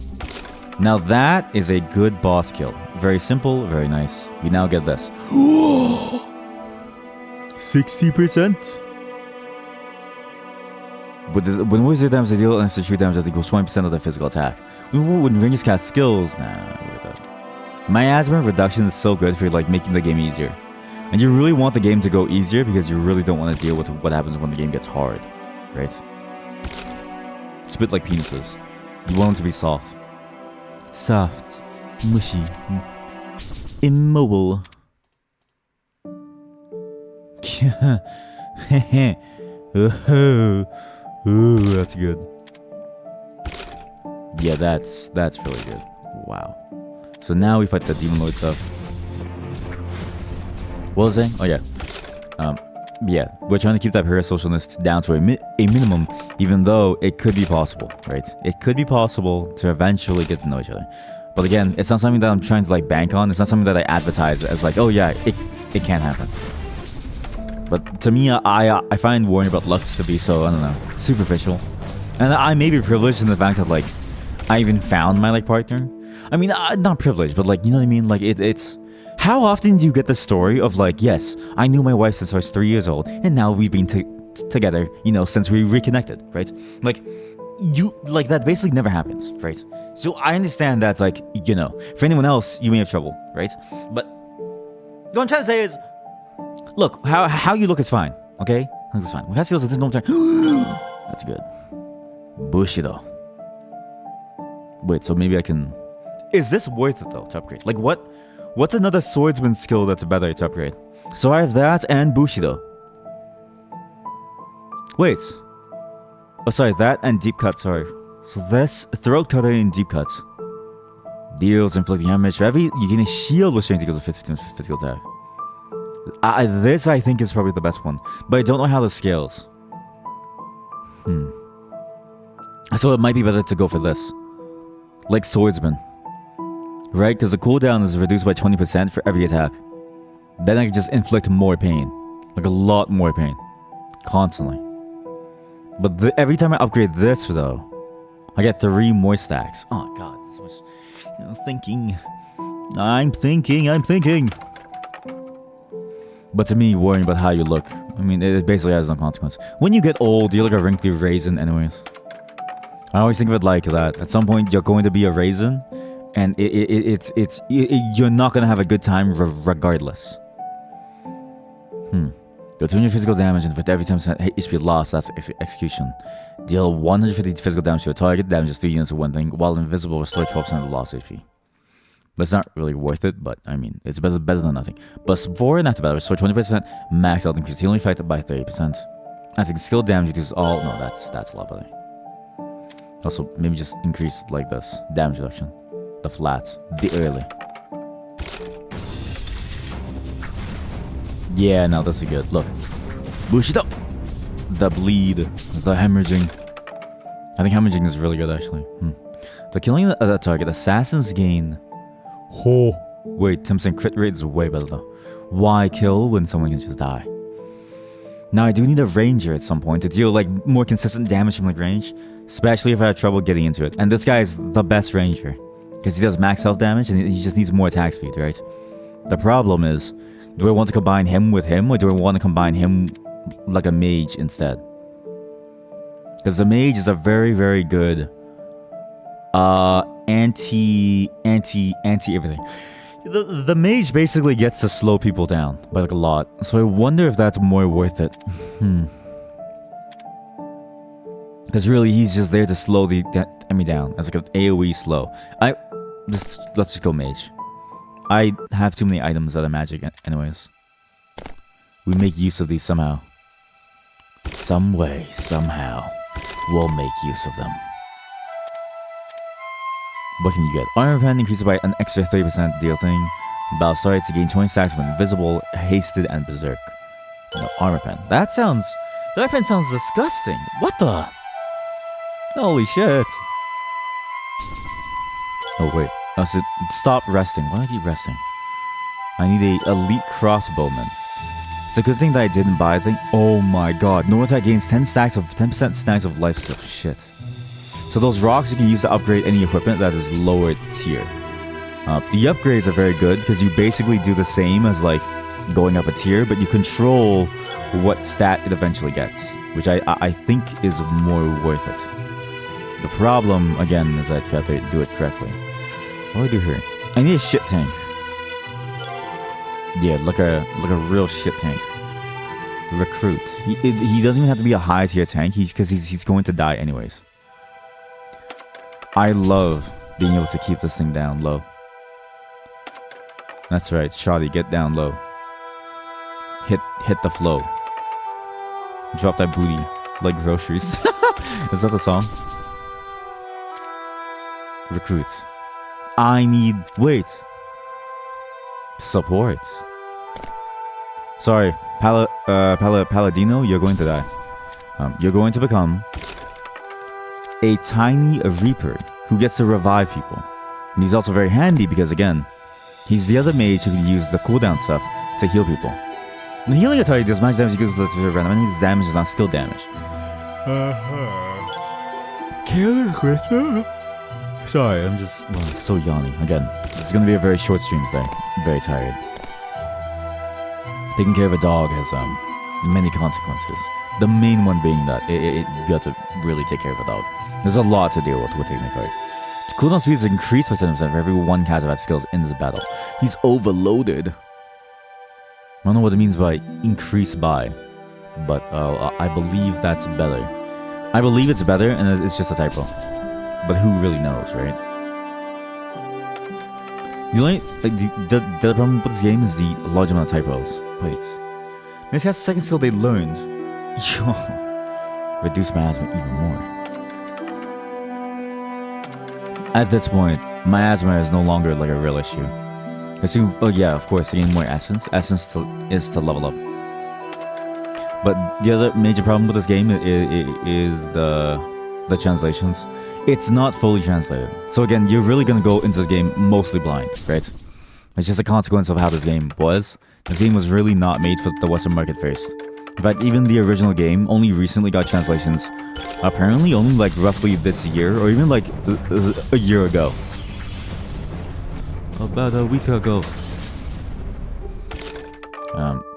Now that is a good boss kill. Very simple, very nice. We now get this. 60%? When wizard damage they deal and true damage that equals 20% of their physical attack. When rangers cast skills, nah, look at that. Miasma reduction is so good for like making the game easier. And you really want the game to go easier because you really don't want to deal with what happens when the game gets hard, right? It's a bit like penises. You want them to be soft. Soft, mushy, immobile. Ooh, that's good. Yeah, that's really good. Wow. So now we fight the Demon Lord stuff. What was I saying? Oh yeah. Yeah, we're trying to keep that parasocialness down to a minimum, even though it could be possible, right? It could be possible to eventually get to know each other. But again, it's not something that I'm trying to like bank on. It's not something that I advertise as like, oh yeah, it can't happen. But to me, I find worrying about Lux to be so, I don't know, superficial. And I may be privileged in the fact that like, I even found my like partner. I mean, not privileged, but like, you know what I mean? Like it's... How often do you get the story of like, yes, I knew my wife since I was 3 years old, and now we've been together, you know, since we reconnected, right? Like, that basically never happens, right? So I understand that's like, you know, for anyone else, you may have trouble, right? But what I'm trying to say is, look, how you look is fine, okay? That's fine. When feels like don't turn. That's good. Bushido. Wait, so maybe I can... Is this worth it though to upgrade? Like what's another swordsman skill that's better to upgrade? So I have that and Bushido. Wait. Oh, sorry, that and deep cut, sorry. So this throat cutter and deep cut. Deals inflicting damage. For every you gain a shield with strength equals to 15 physical attack. This I think is probably the best one, but I don't know how this scales. So it might be better to go for this. Like swordsman. Right? Because the cooldown is reduced by 20% for every attack. Then I can just inflict more pain. Like a lot more pain. Constantly. But every time I upgrade this though, I get 3 more stacks. Oh god, this much thinking. I'm thinking. But to me, worrying about how you look, I mean, it basically has no consequence. When you get old, you look a wrinkly raisin anyways. I always think of it like that. At some point, you're going to be a raisin, and you're not going to have a good time regardless. Go 200 physical damage, and with every 10% HP lost, that's execution. Deal 150 physical damage to a target, damages 3 units of one thing, while invisible, restore 12% of the lost HP. But it's not really worth it, but I mean, it's better than nothing. But before and after battle, restore 20%, max health increase healing effect by 30%. As in skill damage reduces all... No, that's a lot better. Also, maybe just increase like this. Damage reduction. The flat. The early. Yeah, no, this is good. Look. Bushido! The bleed. The hemorrhaging. I think hemorrhaging is really good, actually. The killing of the target. Assassins gain... Oh. Wait, 10% crit rate is way better, though. Why kill when someone can just die? Now, I do need a ranger at some point to deal, like, more consistent damage from, like, range. Especially if I have trouble getting into it. And this guy is the best ranger. Because he does max health damage and he just needs more attack speed, right? The problem is, do I want to combine him with him, or do I want to combine him like a mage instead? Because the mage is a very, very good anti everything. The mage basically gets to slow people down by like a lot. So I wonder if that's more worth it. Because really, he's just there to slow the enemy down as like an AoE slow. Let's just go mage. I have too many items that are magic anyways. We make use of these somehow. Some way, somehow, we'll make use of them. What can you get? Armor pen increases by an extra 30% deal thing. Battle starts to gain 20 stacks of invisible, hasted, and berserk. No, armor pen. That pen sounds disgusting. What the? Holy shit. Oh wait. Oh, so stop resting. Why do I keep resting? I need a elite crossbowman. It's a good thing that I didn't buy the thing. Oh my god. No attack gains 10% stacks of life steal. Shit. So those rocks you can use to upgrade any equipment that is lower tier. The upgrades are very good because you basically do the same as like going up a tier, but you control what stat it eventually gets, which I think is more worth it. The problem again is that you have to do it correctly. What do I do here? I need a shit tank. Yeah, like a real shit tank. Recruit. He doesn't even have to be a high tier tank. Because he's going to die anyways. I love being able to keep this thing down low. That's right, Shoddy, get down low. Hit the flow. Drop that booty like groceries. Is that the song? Recruit. I need... Wait. Support. Sorry, Paladino, you're going to die. You're going to become a tiny reaper who gets to revive people. And he's also very handy because, again, he's the other mage who can use the cooldown stuff to heal people. And the healing attack does magic damage equal to the random enemy's damage is not skill damage. Killer Christmas? Sorry, I'm just so yawny. Again, this is going to be a very short stream today. I'm very tired. Taking care of a dog has many consequences. The main one being that you have to really take care of a dog. There's a lot to deal with taking a card. Cooldown speed is increased by 7% for every one Kazavat skills in this battle. He's overloaded. I don't know what it means by increase by, but I believe that's better. I believe it's better, and it's just a typo. But who really knows, right? The problem with this game is the large amount of typos. Wait. This guy's second skill they learned. Reduce my asthma even more. At this point, my asthma is no longer like a real issue. Oh yeah, of course, to gain more essence. Essence is to level up. But the other major problem with this game is the translations. It's not fully translated. So again, you're really gonna go into this game mostly blind, right? It's just a consequence of how this game was. This game was really not made for the Western market first. In fact, even the original game only recently got translations. Apparently only like roughly this year, or even like a year ago. About a week ago.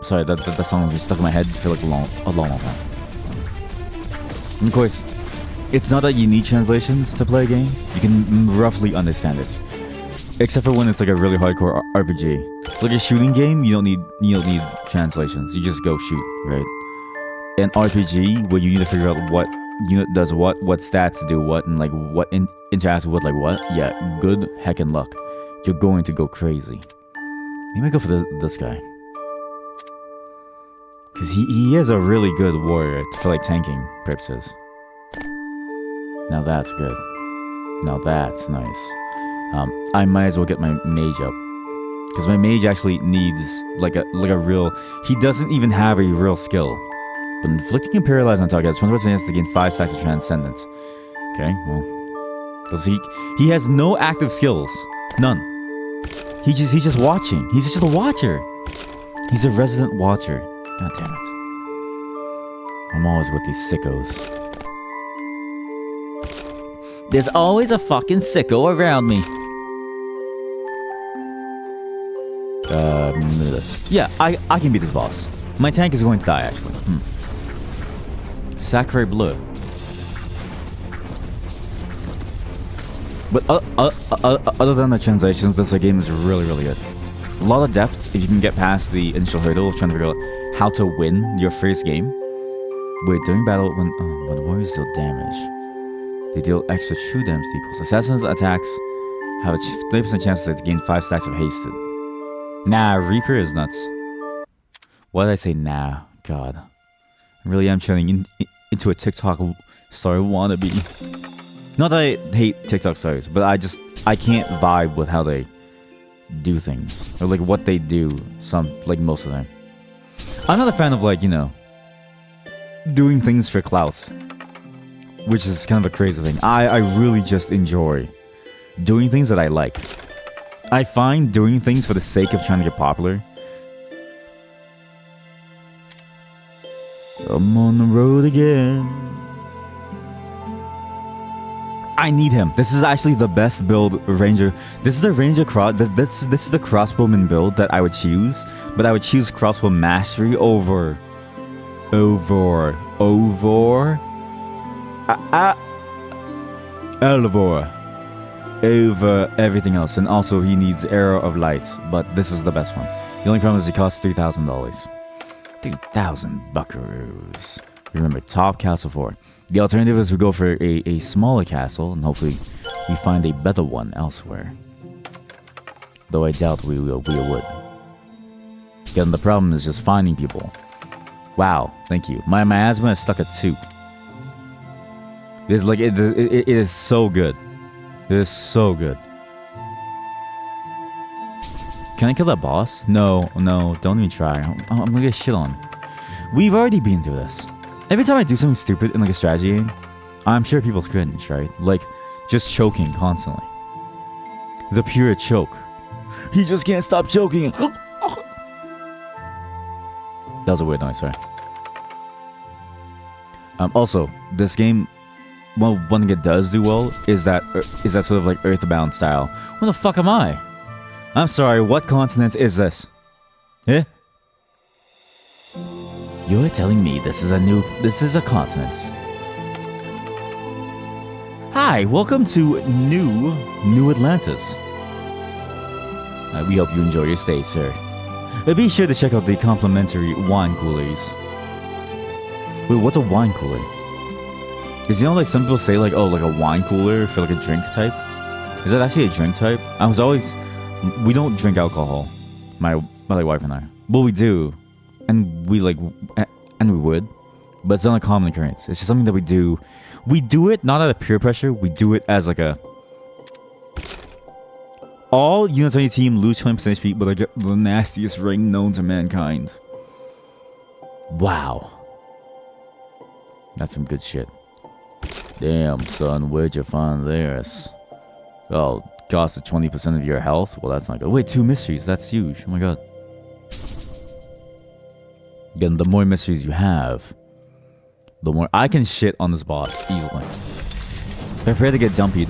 Sorry, that song was stuck in my head for like a long time. And of course, it's not that you need translations to play a game. You can roughly understand it. Except for when it's like a really hardcore RPG. Like a shooting game, you don't need translations. You just go shoot, right? An RPG where you need to figure out what unit does what stats do what, and like what interacts with like what. Yeah, good heckin' luck. You're going to go crazy. Maybe I go for this guy. Because he is a really good warrior for like tanking purposes. Now that's good. Now that's nice. I might as well get my mage up. Because my mage actually needs like a real... He doesn't even have a real skill. But inflicting and paralyze on target has 20% chance to gain 5 stacks of transcendence. Okay, well... Does he has no active skills. None. He's just watching. He's just a watcher. He's a resident watcher. God damn it. I'm always with these sickos. There's always a fucking sicko around me. This. Yeah, I can beat this boss. My tank is going to die, actually. Sacre bleu. But other than the translations, this game is really, really good. A lot of depth if you can get past the initial hurdle of trying to figure out how to win your first game. Wait, during battle, when the warriors deal damage, they deal extra true damage to equals. Assassins' attacks have a 30% chance to gain 5 stacks of hasted. Nah, Reaper is nuts. Why did I say nah? God. I really am turning into a TikTok star wannabe. Not that I hate TikTok stars, but I can't vibe with how they do things. Or like what they do most of the time. I'm not a fan of doing things for clout. Which is kind of a crazy thing. I really just enjoy doing things that I like. I find doing things for the sake of trying to get popular. I'm on the road again. I need him. This is actually the best build ranger. This is the ranger this is the crossbowman build that I would choose, but I would choose crossbow mastery over Elivor over everything else. And also he needs Arrow of Light, but this is the best one. The only problem is he costs $3,000. 3,000 buckaroos. Remember, top castle 4. The alternative is we go for a smaller castle, and hopefully we find a better one elsewhere. Though I doubt we would. Again, the problem is just finding people. Wow, thank you. My asthma is stuck at 2. It's like it is so good. It is so good. Can I kill that boss? No, don't even try. I'm gonna get shit on. We've already been through this. Every time I do something stupid in like a strategy game, I'm sure people cringe, right? Like, just choking constantly. The pure choke. He just can't stop choking. That was a weird noise, sorry. Also, this game, well, one thing it does do well is that sort of like Earthbound style. Where the fuck am I? I'm sorry, what continent is this? Eh? You're telling me this is a continent. Hi, welcome to New Atlantis. We hope you enjoy your stay, sir. Be sure to check out the complimentary wine coolers. Wait, what's a wine cooler? Because like some people say like, oh, like a wine cooler for like a drink type. Is that actually a drink type? We don't drink alcohol. My wife and I. Well, we do. And we would, but it's not a common occurrence. It's just something that we do. We do it not out of peer pressure. We do it as like all units on your team lose 20% HP, but like the nastiest ring known to mankind. Wow, that's some good shit. Damn, son, where'd you find this? Oh, cost 20% of your health. Well, that's not good. Wait, 2 mysteries. That's huge. Oh my god. Again, the more mysteries you have, the more I can shit on this boss easily. Prepare to get jumpied.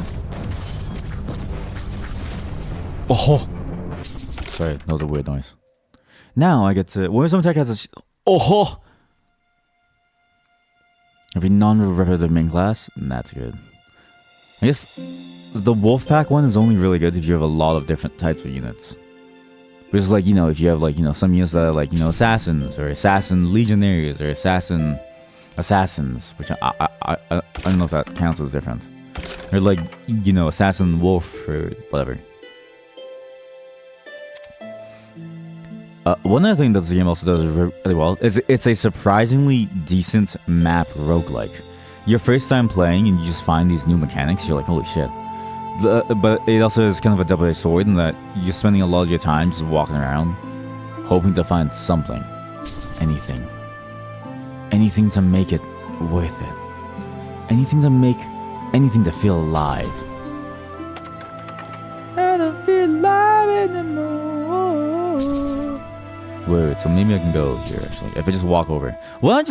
Oh! Sorry, that was a weird noise. Now I get to... Where's some attack has a... Oh! Every non-repetitive main class? That's good. I guess the Wolfpack one is only really good if you have a lot of different types of units. Which is like, if you have like, some units that are like, assassins, or assassin legionaries, or assassins, which I don't know if that counts as different. Or like, assassin wolf, or whatever. One other thing that this game also does really well is it's a surprisingly decent map roguelike. your first time playing and you just find these new mechanics, you're like, holy shit. But it also is kind of a double-edged sword in that you're spending a lot of your time just walking around, hoping to find something, anything to make it worth it, anything to feel alive. I don't feel alive anymore. Wait, so maybe I can go here actually. If I just walk over, why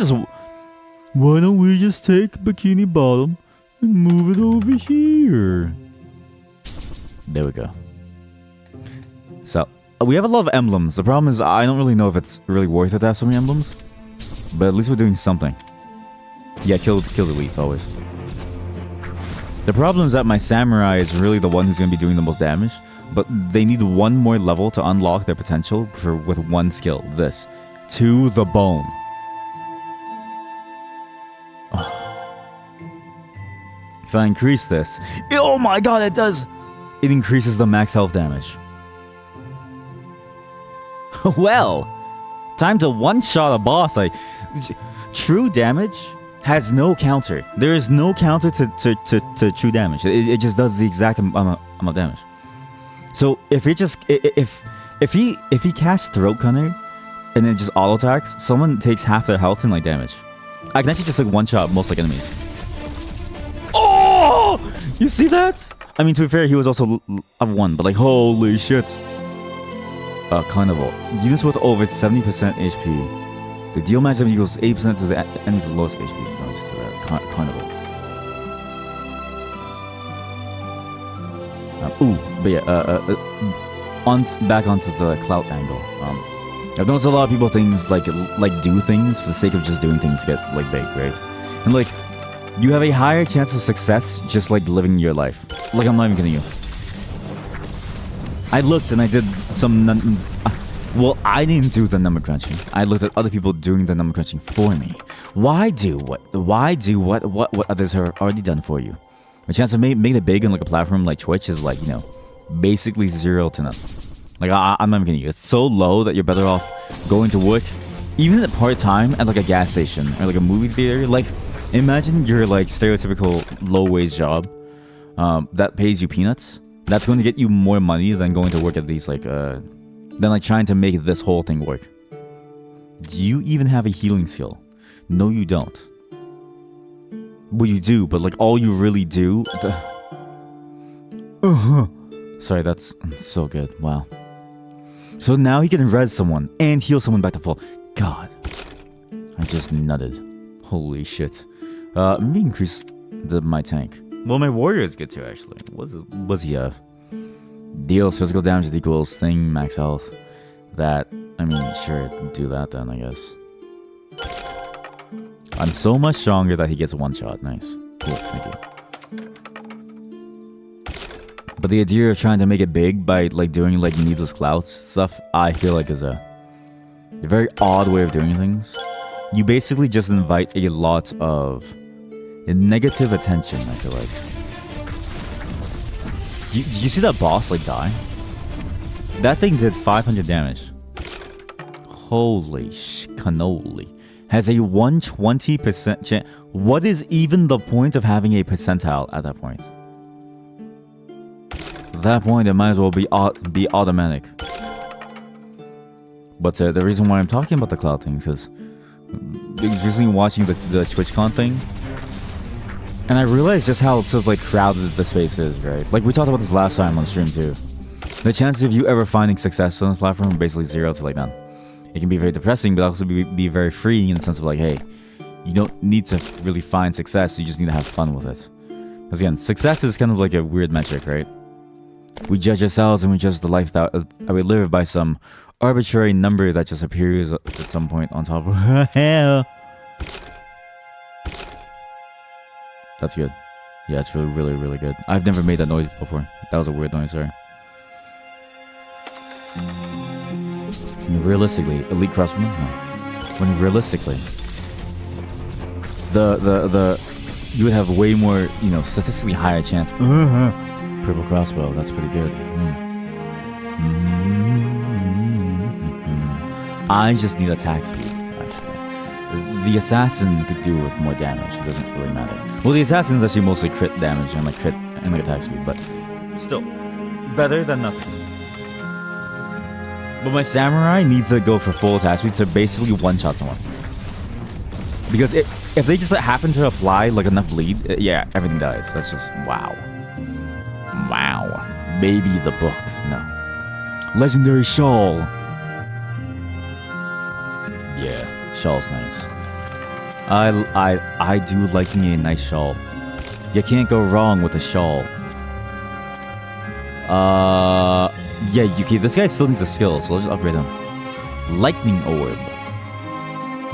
don't we just take Bikini Bottom and move it over here? There we go. So, we have a lot of emblems. The problem is I don't really know if it's really worth it to have so many emblems. But at least we're doing something. Yeah, kill the elites always. The problem is that my samurai is really the one who's going to be doing the most damage. But they need one more level to unlock their potential with one skill. This. To the bone. Oh. If I increase this... Oh my god, it does! It increases the max health damage. Well, time to one-shot a boss. True damage has no counter. There is no counter to true damage. It just does the exact amount of damage. So if he casts Throat Cunner and then just auto attacks, someone takes half their health and like damage. I can actually just like one-shot most like enemies. Oh! You see that? I mean, to be fair, he was also level 1, but like, holy shit. Carnival. Units with over 70% HP. The deal match damage equals 8% to the enemy with the lowest HP. No, just to that. Carnival. But yeah, back onto the clout angle. I've noticed a lot of people things like do things for the sake of just doing things to get like big, right? And like, you have a higher chance of success just like living your life. Like, I'm not even kidding you. I looked and I did some... well, I didn't do the number crunching. I looked at other people doing the number crunching for me. Why do what others have already done for you? The chance of making it big on like a platform like Twitch is like, you know, basically 0 to none. Like, I'm not even kidding you. It's so low that you're better off going to work, even at part-time at like a gas station or like a movie theater. Like, imagine your like stereotypical low-wage job that pays you peanuts. That's going to get you more money than going to work at these like than like trying to make this whole thing work. Do you even have a healing skill? No, you don't. Well, you do, but like all you really do. Sorry, that's so good. Wow. So now he can res someone and heal someone back to full. God, I just nutted. Holy shit. Let me increase my tank. Well, my warrior is good too, actually. What's he have? Deals physical damage that equals thing, max health. That, I mean, sure, do that then, I guess. I'm so much stronger that he gets one shot. Nice. Cool, thank you. But the idea of trying to make it big by, like, doing, like, needless clouds stuff, I feel like is a very odd way of doing things. You basically just invite a lot of negative attention, I feel like. Did you see that boss, like, die? That thing did 500 damage. Holy cannoli. Has a 120% chance. What is even the point of having a percentile at that point? At that point, it might as well be automatic. But the reason why I'm talking about the cloud things is recently watching the TwitchCon thing, and I realized just how sort of like crowded the space is, right? Like we talked about this last time on stream too. The chances of you ever finding success on this platform are basically 0 to like none. It can be very depressing, but also be very freeing in the sense of like, hey, you don't need to really find success, you just need to have fun with it. Because again, success is kind of like a weird metric, right? We judge ourselves and we judge the life that we live by some arbitrary number that just appears at some point on top of hell. That's good. Yeah, it's really, really good. I've never made that noise before. That was a weird noise, sorry. Realistically, elite crossbowmen? No. When realistically, you would have way more, you know, statistically higher chance. Purple crossbow, that's pretty good. I just need attack speed, actually. the assassin could do with more damage. It doesn't really matter. Well, the assassin is actually mostly crit damage and like crit and like attack speed, but still better than nothing. But my samurai needs to go for full attack speed to basically one-shot someone. Because if they just happen to apply like enough bleed, yeah, everything dies. That's just wow. Wow. Maybe the book. No. Legendary shawl. Yeah, shawl's nice. I do like me a nice shawl. You can't go wrong with a shawl. Yeah, Yuki, this guy still needs a skill, so let's just upgrade him. Lightning Orb.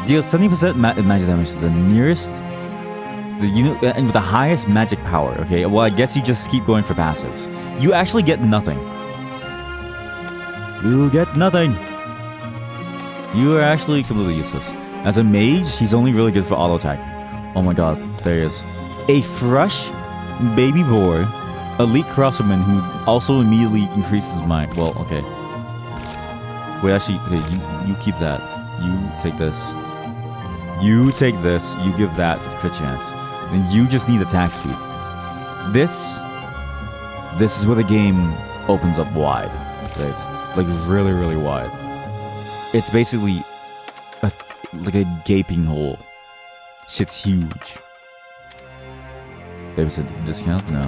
Deals 70% magic damage to the nearest the unit and with the highest magic power. Okay, well I guess you just keep going for passives. You actually get nothing. You get nothing. You are actually completely useless. As a mage, he's only really good for auto attack. Oh my god, there he is. A fresh baby boar, elite crosswoman who also immediately increases my. Well, okay. Wait, actually, okay, you keep that. You take this. You take this. You give that for the crit chance. And you just need attack speed. This is where the game opens up wide, right? Like really, really wide. It's basically like a gaping hole. Shit's huge. There was a discount? No.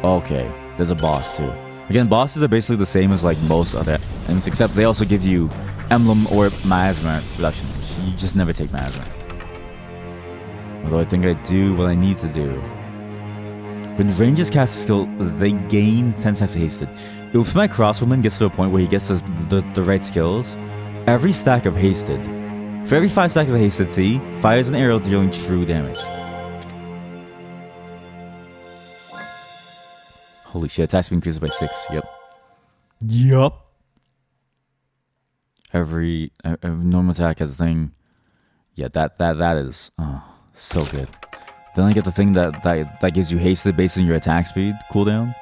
Okay, there's a boss too. Again, bosses are basically the same as like most other enemies, except they also give you emblem or miasma reduction. You just never take miasma. Although I think I do what I need to do. When rangers cast a skill, they gain 10 stacks of hasted. If my crosswoman gets to a point where he gets the right skills, every stack of hasted, for every 5 stacks of hasted C, fires an arrow dealing true damage. Holy shit, attack speed increases by 6. Yep. Yup. Every normal attack has a thing. Yeah, that is so good. Then I get the thing that gives you hasted based on your attack speed cooldown.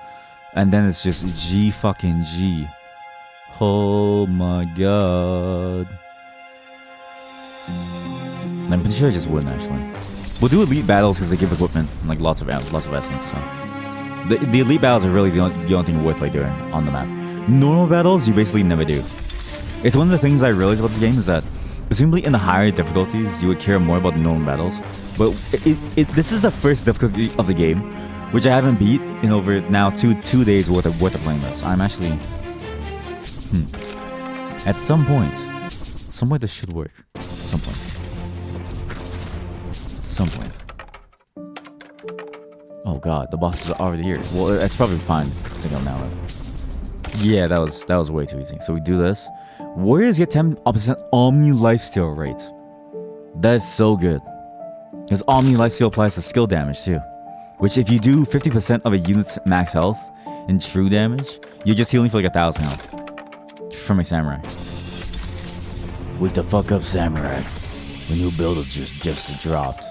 And then it's just G fucking G. Oh my god. I'm pretty sure I just win actually. We'll do elite battles because they give equipment and like lots of essence. So the elite battles are really the only thing worth like doing on the map. Normal battles you basically never do. It's one of the things I realized about the game is that presumably in the higher difficulties you would care more about the normal battles, but this is the first difficulty of the game, which I haven't beat in over now two days worth of playing this. I'm actually at some point this should work. At some point. Oh god, the bosses are already here. Well, it's probably fine. I think I'm now. Yeah, that was way too easy. So we do this. Warriors get 10% Omni Lifesteal rate. That is so good. Because Omni Lifesteal applies to skill damage too. Which if you do 50% of a unit's max health in true damage, you're just healing for like 1,000 health. From a samurai. Wake the fuck up, samurai. The new build is just dropped.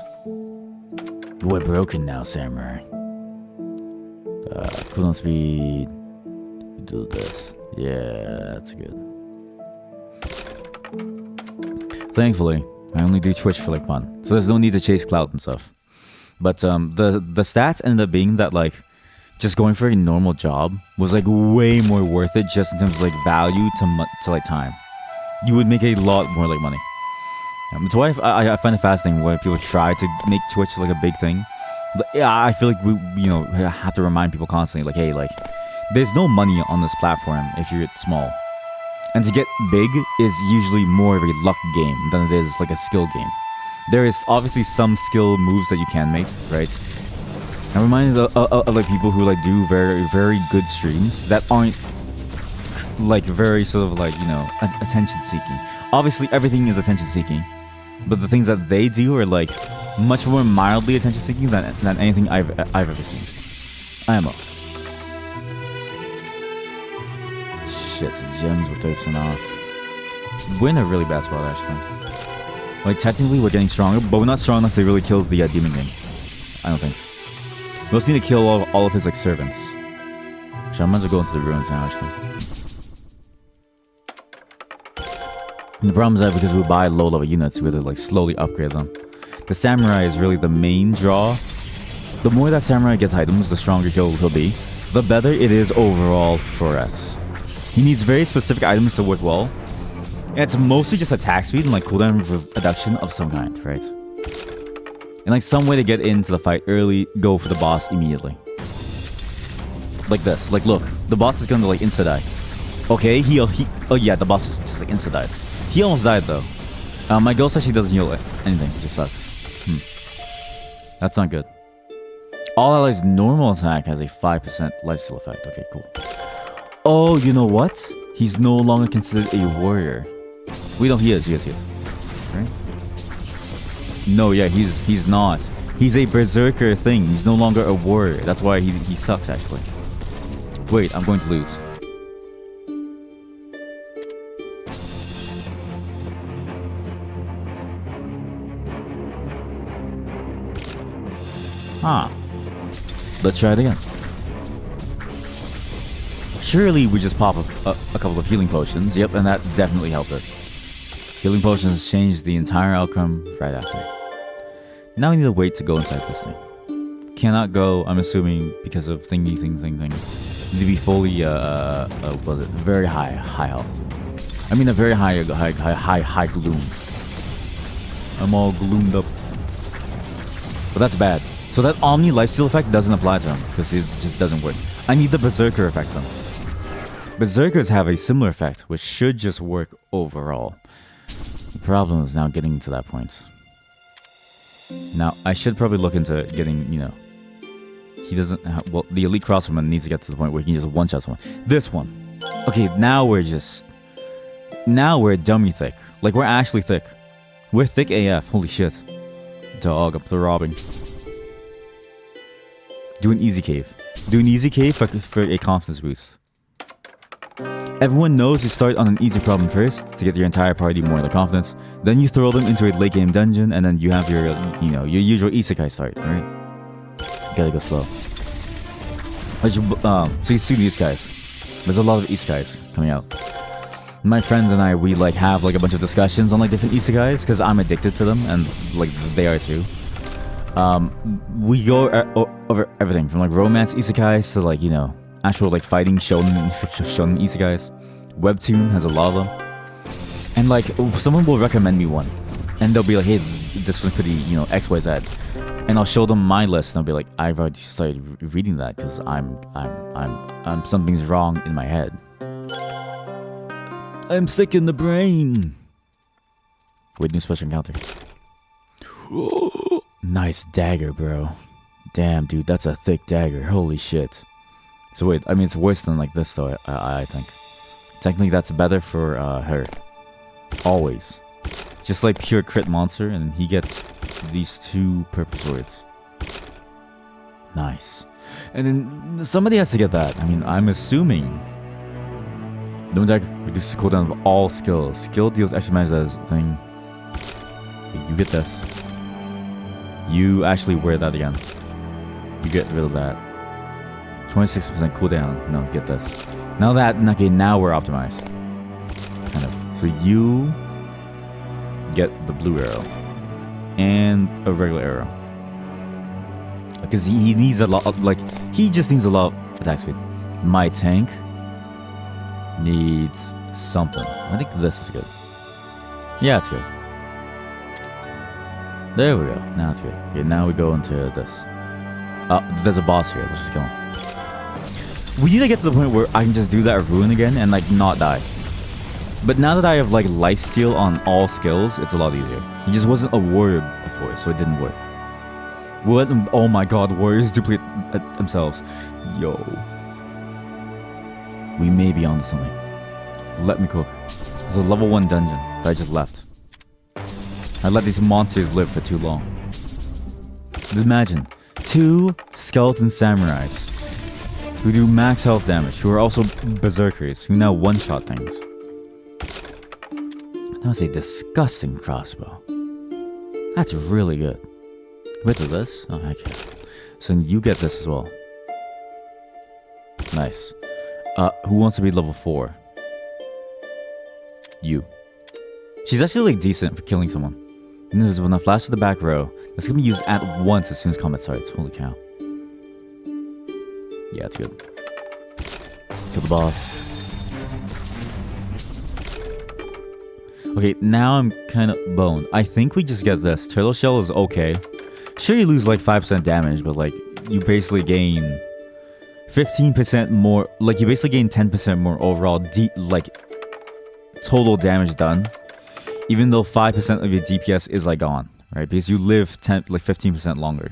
We're broken now, samurai. Cooldown speed. Do this. Yeah, that's good. Thankfully, I only do Twitch for like fun, so there's no need to chase clout and stuff. But the stats ended up being that like just going for a normal job was like way more worth it just in terms of like value to like time. You would make a lot more like money. That's why I find it fascinating when people try to make Twitch like a big thing. But yeah, I feel like we have to remind people constantly like, hey, like there's no money on this platform if you're small. And to get big is usually more of a luck game than it is like a skill game. There is obviously some skill moves that you can make, right? I'm reminded of like people who like do very, very good streams that aren't like very sort of like, attention seeking. Obviously everything is attention seeking, but the things that they do are like much more mildly attention seeking than anything I've ever seen. IMO. Shit, gems with 30% off. We're in a really bad spot actually. Like technically we're getting stronger, but we're not strong enough to really kill the demon king. I don't think. We also need to kill all of his like servants. So I might as well go into the ruins now actually. And the problem is that because we buy low level units, we have to like slowly upgrade them. The samurai is really the main draw. The more that samurai gets items, the stronger he'll be. The better it is overall for us. He needs very specific items to work well. And it's mostly just attack speed and like cooldown reduction of some kind, right? And like some way to get into the fight early, go for the boss immediately. Like this. Like look, the boss is gonna like insta die. Okay, oh yeah, the boss is just like insta died. He almost died though. My ghost actually doesn't heal anything, it just sucks. That's not good. All allies normal attack has a 5% lifesteal effect. Okay, cool. Oh, you know what? He's no longer considered a warrior. We don't. He is. Right? No, yeah, he's not. He's a berserker thing. He's no longer a warrior. That's why he sucks actually. Wait, I'm going to lose. Huh. Let's try it again. Surely we just pop a couple of healing potions. Yep, and that definitely helped us. Healing potions changed the entire outcome right after. Now we need to wait to go inside this thing. Cannot go, I'm assuming, because of thingy thing. Need to be fully, what is it? Very high health. I mean a very high gloom. I'm all gloomed up. But that's bad. So that Omni lifesteal effect doesn't apply to him, because it just doesn't work. I need the Berserker effect though. Berserkers have a similar effect, which should just work overall. The problem is now getting to that point. Now, I should probably look into getting, you know... He doesn't have... Well, the Elite Crossbowman needs to get to the point where he can just one-shot someone. This one! Okay, now we're just... Now we're dummy thick. Like, we're actually thick. We're thick AF. Holy shit. Dog, up the robbing. Do an easy cave. Do an easy cave for a confidence boost. Everyone knows you start on an easy problem first to get your entire party more of the confidence. Then you throw them into a late game dungeon, and then you have your, you know, your usual isekai start, right? You gotta go slow. So you see these guys. There's a lot of isekais coming out. My friends and I, we like have like a bunch of discussions on like different isekais because I'm addicted to them, and like they are too. We go over everything from like romance isekais to like, you know, actual like fighting shonen isekais. Webtoon has a lot of them. And like someone will recommend me one, and they'll be like, hey, this one could be, you know, XYZ. And I'll show them my list, and I'll be like, I've already started reading that because I'm something's wrong in my head. I'm sick in the brain. Wait, new special encounter. Nice dagger, bro. Damn, dude, that's a thick dagger. Holy shit. So wait, I mean, it's worse than like this, though, I think. Technically, that's better for her. Always. Just like pure crit monster, and he gets these 2 purple swords. Nice. And then somebody has to get that. I mean, I'm assuming... No deck reduces the cooldown of all skills. Skill deals extra damage as a thing. You get this. You actually wear that again. You get rid of that. 26% cooldown. No, get this. Now that, okay, now we're optimized. Kind of. So you get the blue arrow. And a regular arrow. Because he needs a lot of, like, he just needs a lot of attack speed. My tank needs something. I think this is good. Yeah, it's good. There we go. Now it's good. Okay, now we go into this. There's a boss here. Let's just kill him. We need to get to the point where I can just do that rune again and like not die. But now that I have like lifesteal on all skills, it's a lot easier. He just wasn't a warrior before, so it didn't work. What? Oh my god, warriors duplicate themselves. Yo. We may be onto something. Let me cook. There's a level 1 dungeon that I just left. I let these monsters live for too long. Imagine 2 skeleton samurais who do max health damage, who are also berserkers, who now one-shot things. That was a disgusting crossbow. That's really good. Wait for this? Oh, okay. So you get this as well. Nice. Who wants to be level 4? You. She's actually like decent for killing someone. When I flash to the back row, that's gonna be used at once as soon as combat starts. Holy cow. Yeah, it's good. Kill the boss. Okay, now I'm kind of boned. I think we just get this. Turtle Shell is okay. Sure, you lose like 5% damage, but like you basically gain 15% more. Like you basically gain 10% more overall like total damage done. Even though 5% of your DPS is like gone, right? Because you live 15% longer.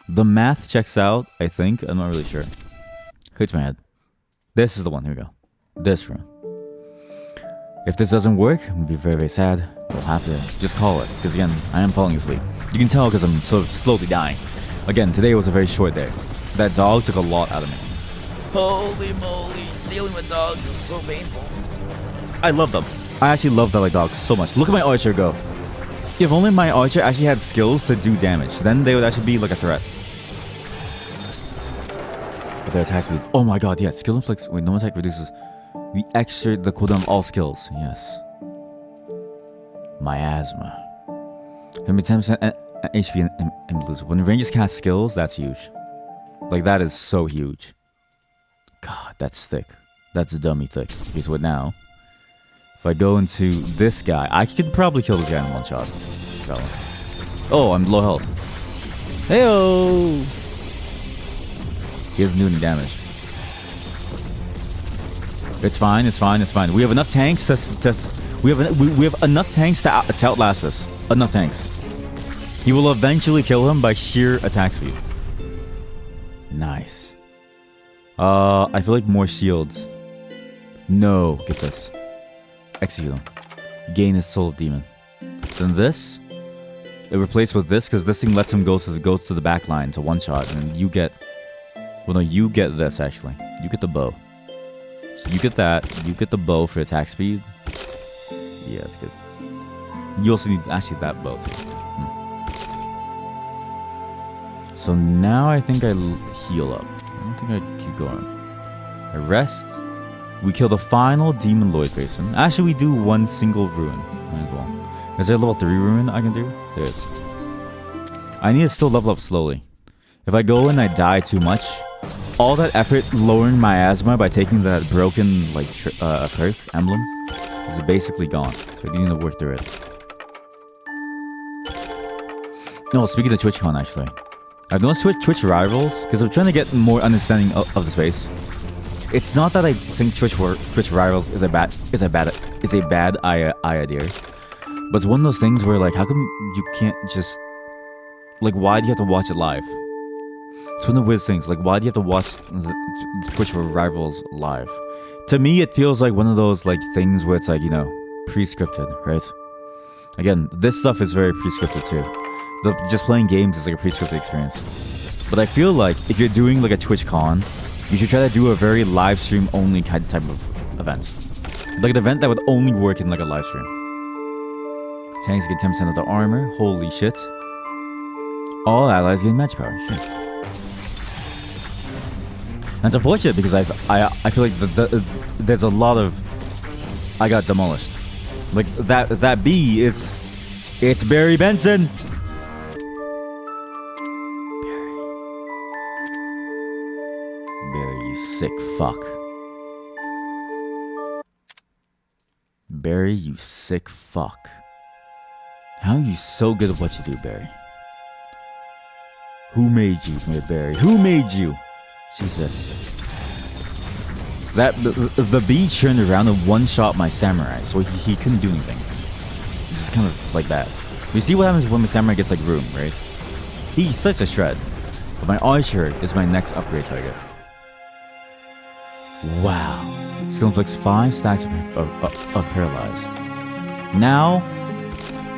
The math checks out, I think. I'm not really sure. Hurts my head. This is the one. Here we go. This rune. If this doesn't work, I'm gonna be very, very sad. We'll have to just call it. Because again, I am falling asleep. You can tell because I'm sort of slowly dying. Again, today was a very short day. That dog took a lot out of me. Holy moly, dealing with dogs is so painful. I love them. I actually love that like dogs so much. Look at my archer go. If only my archer actually had skills to do damage, then they would actually be like a threat. But their attack speed. Oh my god, yeah. Skill inflicts. Wait, no attack reduces the cooldown of all skills. Yes. Miasma. Give me 10% HP and lose. When rangers cast skills, that's huge. Like that is so huge. God, that's thick. That's dummy thick. Okay, so what now? If I go into this guy, I could probably kill this guy in one shot. Oh, I'm low health. Heyo! He doesn't do any damage. It's fine. It's fine. It's fine. We have enough tanks we have enough tanks to outlast us. Enough tanks. He will eventually kill him by sheer attack speed. Nice. I feel like more shields. No, get this. Execute him. Gain his soul of demon. Then this, it replaced with this because this thing lets him go to the back line to one shot, and you get. Well, no, you get this actually. You get the bow. So you get that. You get the bow for attack speed. Yeah, that's good. You also need actually that bow too. So now I think I heal up. I don't think I keep going. I rest. We kill the final demon Lloyd person. Actually, we do one single rune. Might as well. Is there a level 3 rune I can do? There is. I need to still level up slowly. If I go and I die too much, all that effort lowering my asthma by taking that broken like perk emblem is basically gone. So I need to work through it. No, speaking of TwitchCon actually. I've noticed Twitch rivals because I'm trying to get more understanding of the space. It's not that I think Twitch rivals is a bad idea, but it's one of those things where like, how come you can't just like, why do you have to watch it live? It's one of the weirdest things. Like, why do you have to watch the Twitch rivals live? To me, it feels like one of those like things where it's like, you know, pre-scripted, right? Again, this stuff is very pre-scripted too. Just playing games is like a pre-scripted experience. But I feel like if you're doing like a TwitchCon, you should try to do a very live stream only type of event. Like an event that would only work in like a live stream. Tanks get 10% of their armor. Holy shit. All allies gain match power. Shit. That's unfortunate because I feel like there's a lot of... I got demolished. Like that B is... It's Barry Benson! Barry, you sick fuck. Barry, you sick fuck. How are you so good at what you do, Barry? Who made you, Barry? Who made you? Jesus. The bee turned around and one-shot my samurai, so he couldn't do anything. Just kind of like that. You see what happens when my samurai gets like room, right? He starts to shred. But my archer is my next upgrade target. Wow. Skill inflicts 5 stacks of paralyze. Now,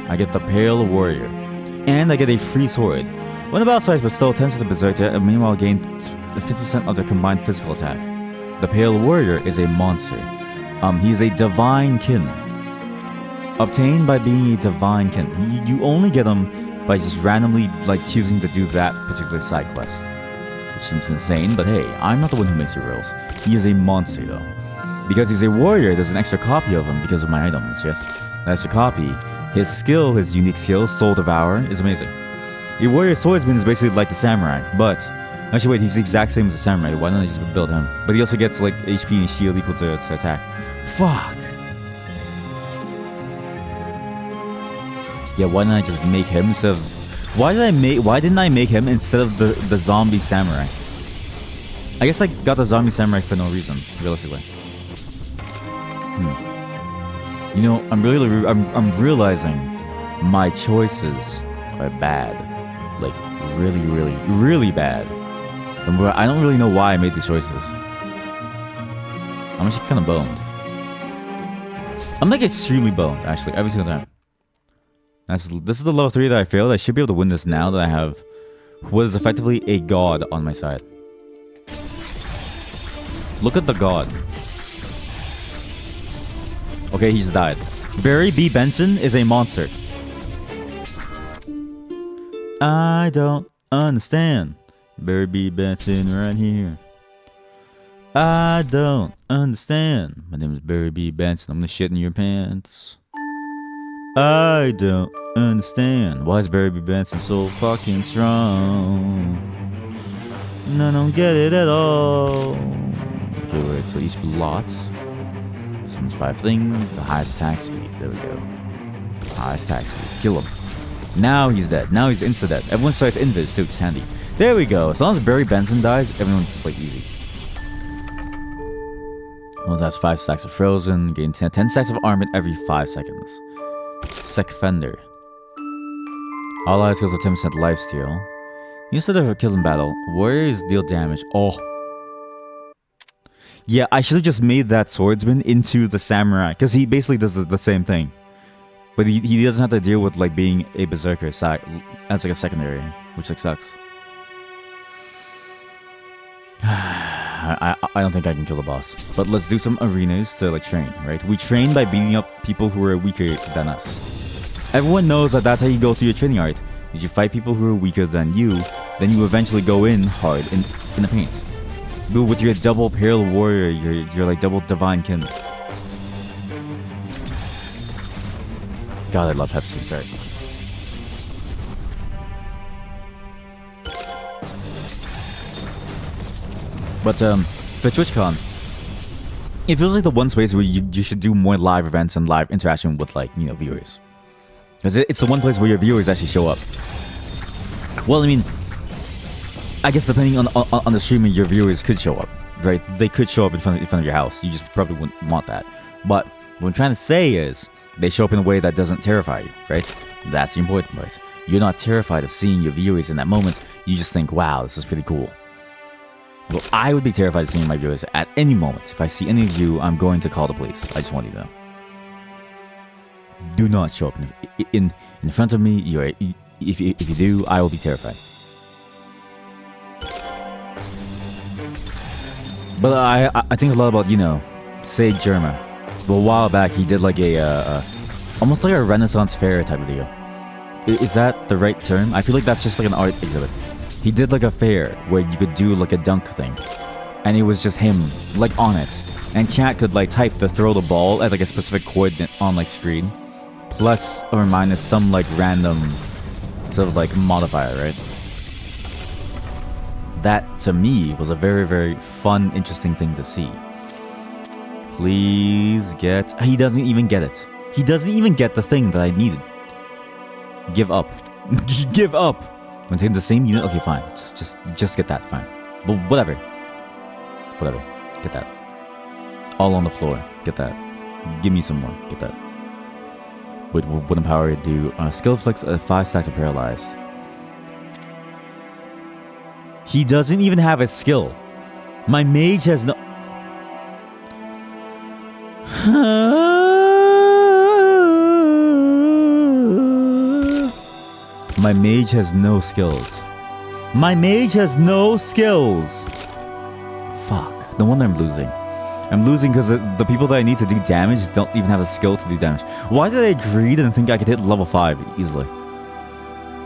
I get the Pale Warrior. And I get a free sword. When about size but still 10 to the Berserker, and meanwhile gain 50% of their combined physical attack. The Pale Warrior is a monster. He's a divine kin. Obtained by being a divine kin. You only get him by just randomly like choosing to do that particular side quest. Which seems insane, but hey, I'm not the one who makes the rules. He is a monster though. Because he's a warrior, there's an extra copy of him because of my items, yes. An extra copy. His skill, his unique skill, Soul Devourer, is amazing. A warrior swordsman is basically like the samurai, but... Actually, wait, he's the exact same as the samurai. Why don't I just build him? But he also gets, like, HP and shield equal to attack. Fuck. Yeah, why didn't I just make him instead of... Why didn't I make him instead of the zombie samurai? I guess I got the zombie samurai for no reason, realistically. You know, I'm realizing my choices are bad. Like, really bad. I don't really know why I made these choices. I'm actually kind of boned. I'm like extremely boned, actually, every single time. This is the level 3 that I failed. I should be able to win this now that I have what is effectively a god on my side. Look at the god. Okay, he's died. Barry B. Benson is a monster. I don't understand. Barry B. Benson right here. I don't understand. My name is Barry B. Benson. I'm gonna shit in your pants. I don't understand. Why is Barry B. Benson so fucking strong? And I don't get it at all. Okay, wait, so each lot. Summons 5 things. The highest attack speed. There we go. Highest attack speed. Kill him. Now he's dead. Now he's insta-dead. Everyone starts invis too, it's handy. There we go. As long as Barry Benson dies, everyone's like easy. Well, that's 5 stacks of frozen. Gain 10 stacks of armor every 5 seconds. Sec Fender. All allies kills a 10% lifesteal. Instead of a kill in battle, warriors deal damage. Oh. Yeah, I should have just made that swordsman into the samurai. Because he basically does the same thing. But he doesn't have to deal with like being a berserker as like a secondary. Which like sucks. I don't think I can kill the boss. But let's do some arenas to like train, right? We train by beating up people who are weaker than us. Everyone knows that that's how you go through your training art. Is you fight people who are weaker than you, then you eventually go in hard in the paint. But with your double Pale Warrior, you're like double Divine Kin. God, I love Pepsi, sorry. But for TwitchCon, it feels like the one space where you should do more live events and live interaction with like, you know, viewers. Because it's the one place where your viewers actually show up. Well, I mean, I guess depending on the streamer, your viewers could show up, right? They could show up in front of your house. You just probably wouldn't want that. But what I'm trying to say is, they show up in a way that doesn't terrify you, right? That's the important part. You're not terrified of seeing your viewers in that moment. You just think, wow, this is pretty cool. Well, I would be terrified of seeing my viewers at any moment. If I see any of you, I'm going to call the police. I just want you to know. Do not show up in front of me. If you do, I will be terrified. But I think a lot about, you know, Sage Germa. Well, a while back, he did like a almost like a Renaissance fair type of deal. Is that the right term? I feel like that's just like an art exhibit. He did like a fair where you could do like a dunk thing, and it was just him like on it, and chat could like type to throw the ball at like a specific coordinate on like screen, plus or minus some like random sort of like modifier, right? That to me was a very, very fun, interesting thing to see. Please get... He doesn't even get it. He doesn't even get the thing that I needed. Give up. Give up. I'm taking the same unit. Okay, fine. Just get that. Fine. But whatever. Whatever. Get that. All on the floor. Get that. Give me some more. Get that. Wait, what empower you do? Skill flex 5 stacks of paralyzed. He doesn't even have a skill. My mage has no... My mage has no skills. My mage has no skills. Fuck. No wonder I'm losing. I'm losing because the people that I need to do damage don't even have a skill to do damage. Why did I greed and think I could hit level 5 easily?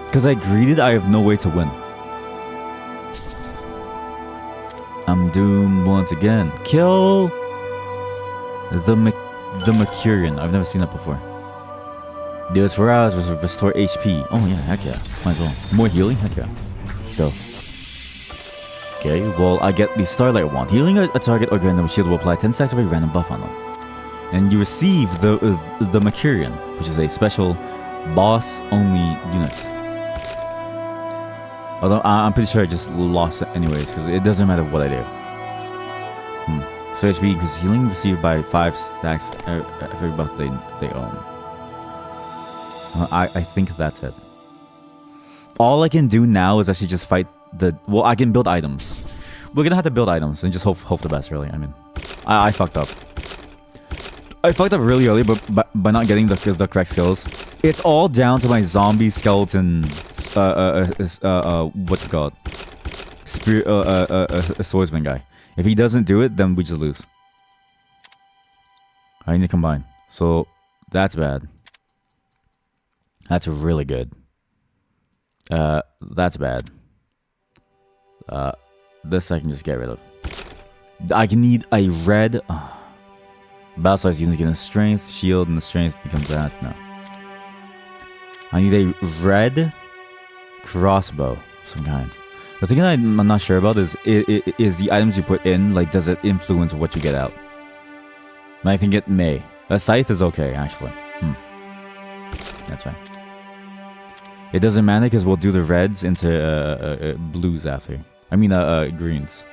Because I greeded, I have no way to win. I'm doomed once again. Kill The Mercurian. I've never seen that before. Deals 4 hours, restore HP. Oh yeah, heck yeah. Might as well. More healing? Heck yeah. Let's go. Okay, well, I get the Starlight Wand. Healing a target or random shield will apply 10 stacks of a random buff on them. And you receive the Mercurian, which is a special boss-only unit. Although I'm pretty sure I just lost it anyways, because it doesn't matter what I do. So HP increases healing received by 5 stacks every buff they own. I think that's it. All I can do now is actually just fight well, I can build items. We're gonna have to build items and just hope the best, really. I mean, I fucked up. I fucked up really early, but by not getting the correct skills. It's all down to my zombie skeleton. What you call it? Swordsman guy. If he doesn't do it, then we just lose. I need to combine. So that's bad. That's really good. That's bad. This I can just get rid of. I can need a red. Battle size unit getting strength, shield, and the strength becomes that. No. I need a red crossbow of some kind. The thing that I'm not sure about is the items you put in, like, does it influence what you get out? And I think it may. A scythe is okay, actually. That's fine. It doesn't matter because we'll do the reds into blues after. I mean, greens.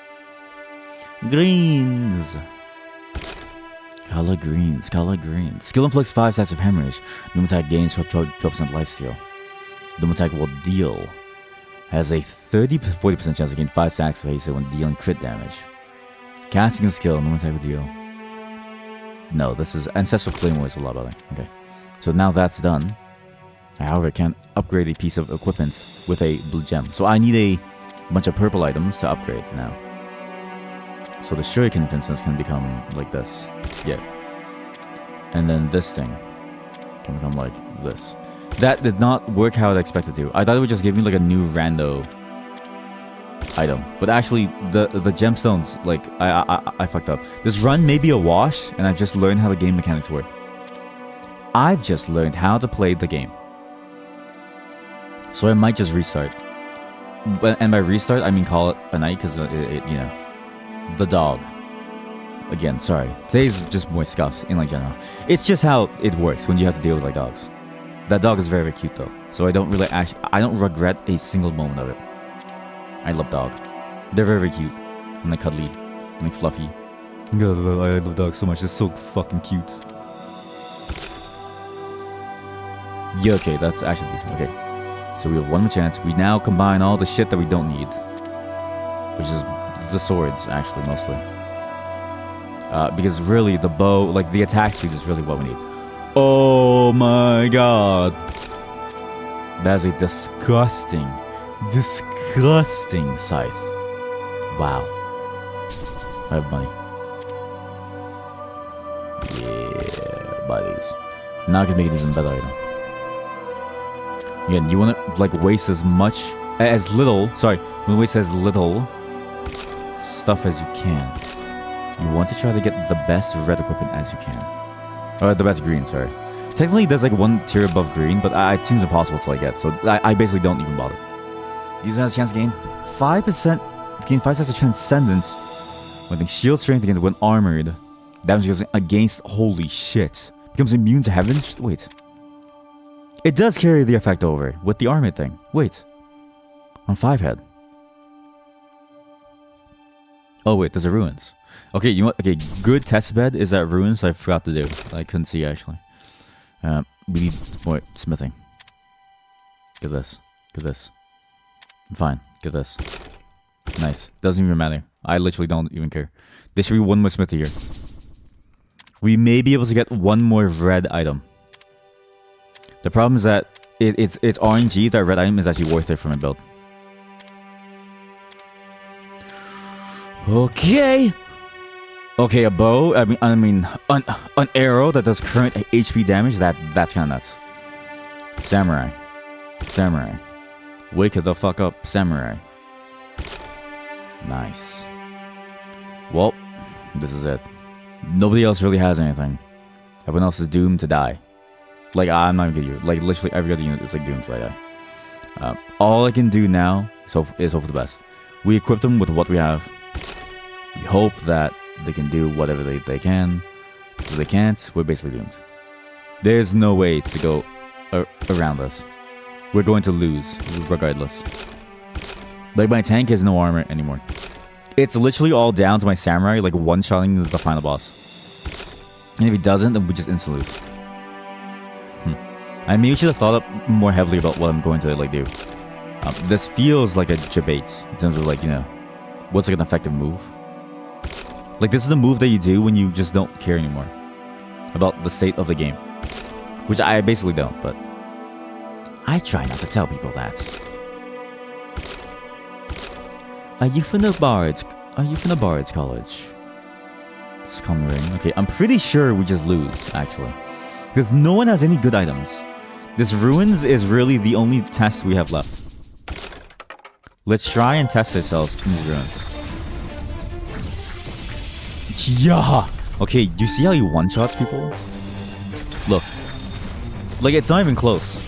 Greens! Color greens, color greens. Skill inflicts 5 stacks of hemorrhage. Doom attack gains 12% lifesteal. Doom attack will deal. Has a 40% chance to gain 5 stacks of haste when dealing crit damage. Casting skill, Doom attack will deal. No, this is Ancestral Claymore is a lot better. Okay. So now that's done. I, however, can't upgrade a piece of equipment with a blue gem. So I need a bunch of purple items to upgrade now. So the shuriken, for instance, can become like this. Yeah. And then this thing can become like this. That did not work how I expected to. I thought it would just give me like a new rando item. But actually, the gemstones, like, I fucked up. This run may be a wash, and I've just learned how the game mechanics work. I've just learned how to play the game. So I might just restart. And by restart, I mean call it a night, because, you know, the dog. Again, sorry. Today's just more scuffed in, like, general. It's just how it works when you have to deal with, like, dogs. That dog is very, very cute, though. So I don't regret a single moment of it. I love dog. They're very, very cute. And they're cuddly. And they're fluffy. I love dogs so much. They're so fucking cute. Yeah, okay. That's actually decent. Okay. So we have one more chance. We now combine all the shit that we don't need. Which is the swords, actually, mostly. Because really, the bow, like, the attack speed is really what we need. Oh my god. That is a disgusting scythe. Wow. I have money. Yeah, buy these. Now I can make it even better item. Again, you want to, like, waste as little stuff as you can. You want to try to get the best red equipment as you can. Or the best green, sorry. Technically, there's like one tier above green, but it seems impossible to, like, get. So I basically don't even bother. User has a chance to gain 5%. Gain 5 stacks of Transcendent. When shield strength against when armored. Damage against. Holy shit. Becomes immune to heaven. Wait. It does carry the effect over with the armored thing. Wait. On 5 head. Oh wait, there's a ruins. Okay, you know what? Okay, good test bed is at ruins. I forgot to do. I couldn't see actually. We need more smithing. Get this. Get this. I'm fine. Get this. Nice. Doesn't even matter. I literally don't even care. There should be one more smithy here. We may be able to get one more red item. The problem is that it's RNG. That red item is actually worth it for my build. Okay. Okay, a bow. I mean, an arrow that does current HP damage. That's kind of nuts. Samurai. Wake the fuck up, samurai. Nice. Well, this is it. Nobody else really has anything. Everyone else is doomed to die. Like, I'm not even kidding you. Like, literally every other unit is like doomed to die. All I can do now is hope for the best. We equip them with what we have. We hope that they can do whatever they can. If they can't, we're basically doomed. There's no way to go around us. We're going to lose, regardless. Like, my tank has no armor anymore. It's literally all down to my samurai, like, one-shotting the final boss. And if he doesn't, then we just instantly lose. I maybe should have thought up more heavily about what I'm going to, like, do. This feels like a debate in terms of, like, you know, what's, like, an effective move. Like, this is the move that you do when you just don't care anymore about the state of the game. Which I basically don't, but I try not to tell people that. Are you from the Bard's College? It's common ring. Okay, I'm pretty sure we just lose, actually. Because no one has any good items. This ruins is really the only test we have left. Let's try and test ourselves in these ruins. Yeah! Okay, do you see how he one-shots people? Look. Like, it's not even close.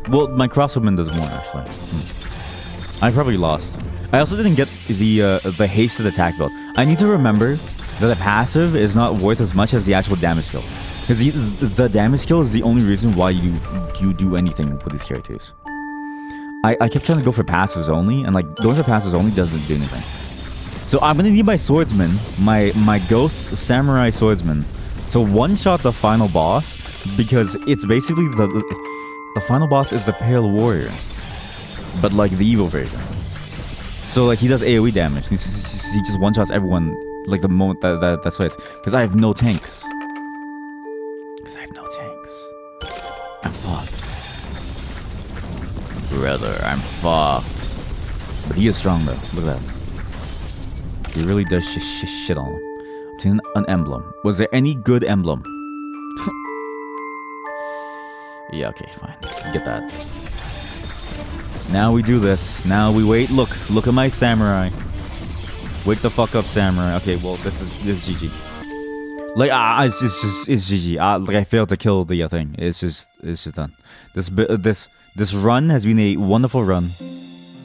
Well, my crossbowman does more, actually. I probably lost. I also didn't get the hasted attack build. I need to remember that the passive is not worth as much as the actual damage skill. Because the damage skill is the only reason why you do anything with these characters. I kept trying to go for passives only, and like going for passives only doesn't do anything. So I'm gonna need my swordsman, my ghost samurai swordsman, to one-shot the final boss, because it's basically the final boss is the Pale Warrior, but like the evil version. So like he does AoE damage. He just one-shots everyone like the moment that switches. Because I have no tanks. I'm fucked. Brother, I'm fucked. But he is strong though. Look at that. He really does shit on him. Obtain an emblem. Was there any good emblem? Yeah, okay, fine. Get that. Now we do this. Now we wait. Look at my samurai. Wake the fuck up, samurai. Okay, well, this is GG. Like, it's GG. Like, I failed to kill the thing. It's just done. This run has been a wonderful run.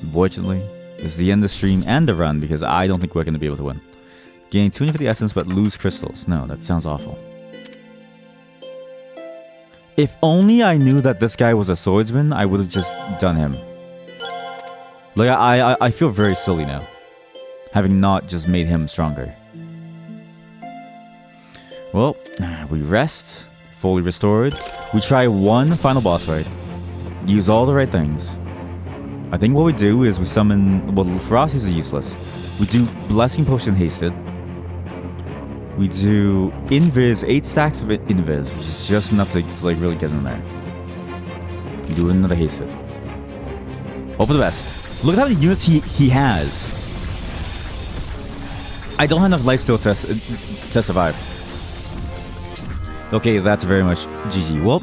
Unfortunately, it's the end of the stream and the run because I don't think we're gonna be able to win. Gain 250 essence but lose crystals. No, that sounds awful. If only I knew that this guy was a swordsman, I would have just done him. Like, I feel very silly now, having not just made him stronger. Well, we rest, fully restored. We try one final boss fight. Use all the right things. I think what we do is we summon... Well, Ferocious is useless. We do Blessing Potion Hasted. We do Invis, 8 stacks of Invis, which is just enough to like really get in there. Do another Hasted. Hope for the best. Look at how many units he has. I don't have enough lifesteal to survive. Okay, that's very much GG. Well,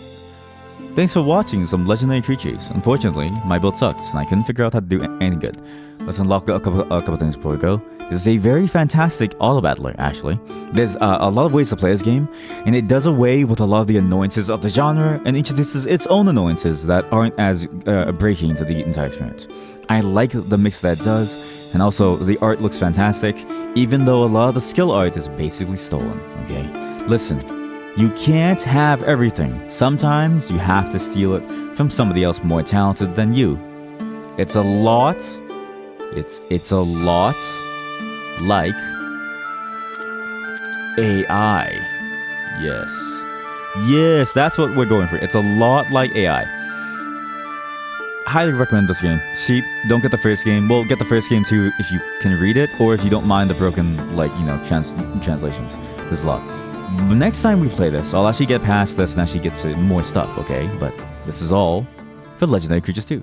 thanks for watching some legendary creatures. Unfortunately, my build sucks, and I couldn't figure out how to do anything good. Let's unlock a couple things before we go. This is a very fantastic auto-battler, actually. There's a lot of ways to play this game, and it does away with a lot of the annoyances of the genre, and introduces its own annoyances that aren't as breaking to the entire experience. I like the mix that it does, and also the art looks fantastic, even though a lot of the skill art is basically stolen, okay? Listen. You can't have everything. Sometimes you have to steal it from somebody else more talented than you. It's a lot. It's a lot like AI. Yes, that's what we're going for. It's a lot like AI. Highly recommend this game. Cheap. Don't get the first game. Well, get the first game too if you can read it, or if you don't mind the broken, like, you know, translations. There's a lot. Next time we play this, I'll actually get past this and actually get to more stuff, okay? But this is all for Legendary Creatures 2.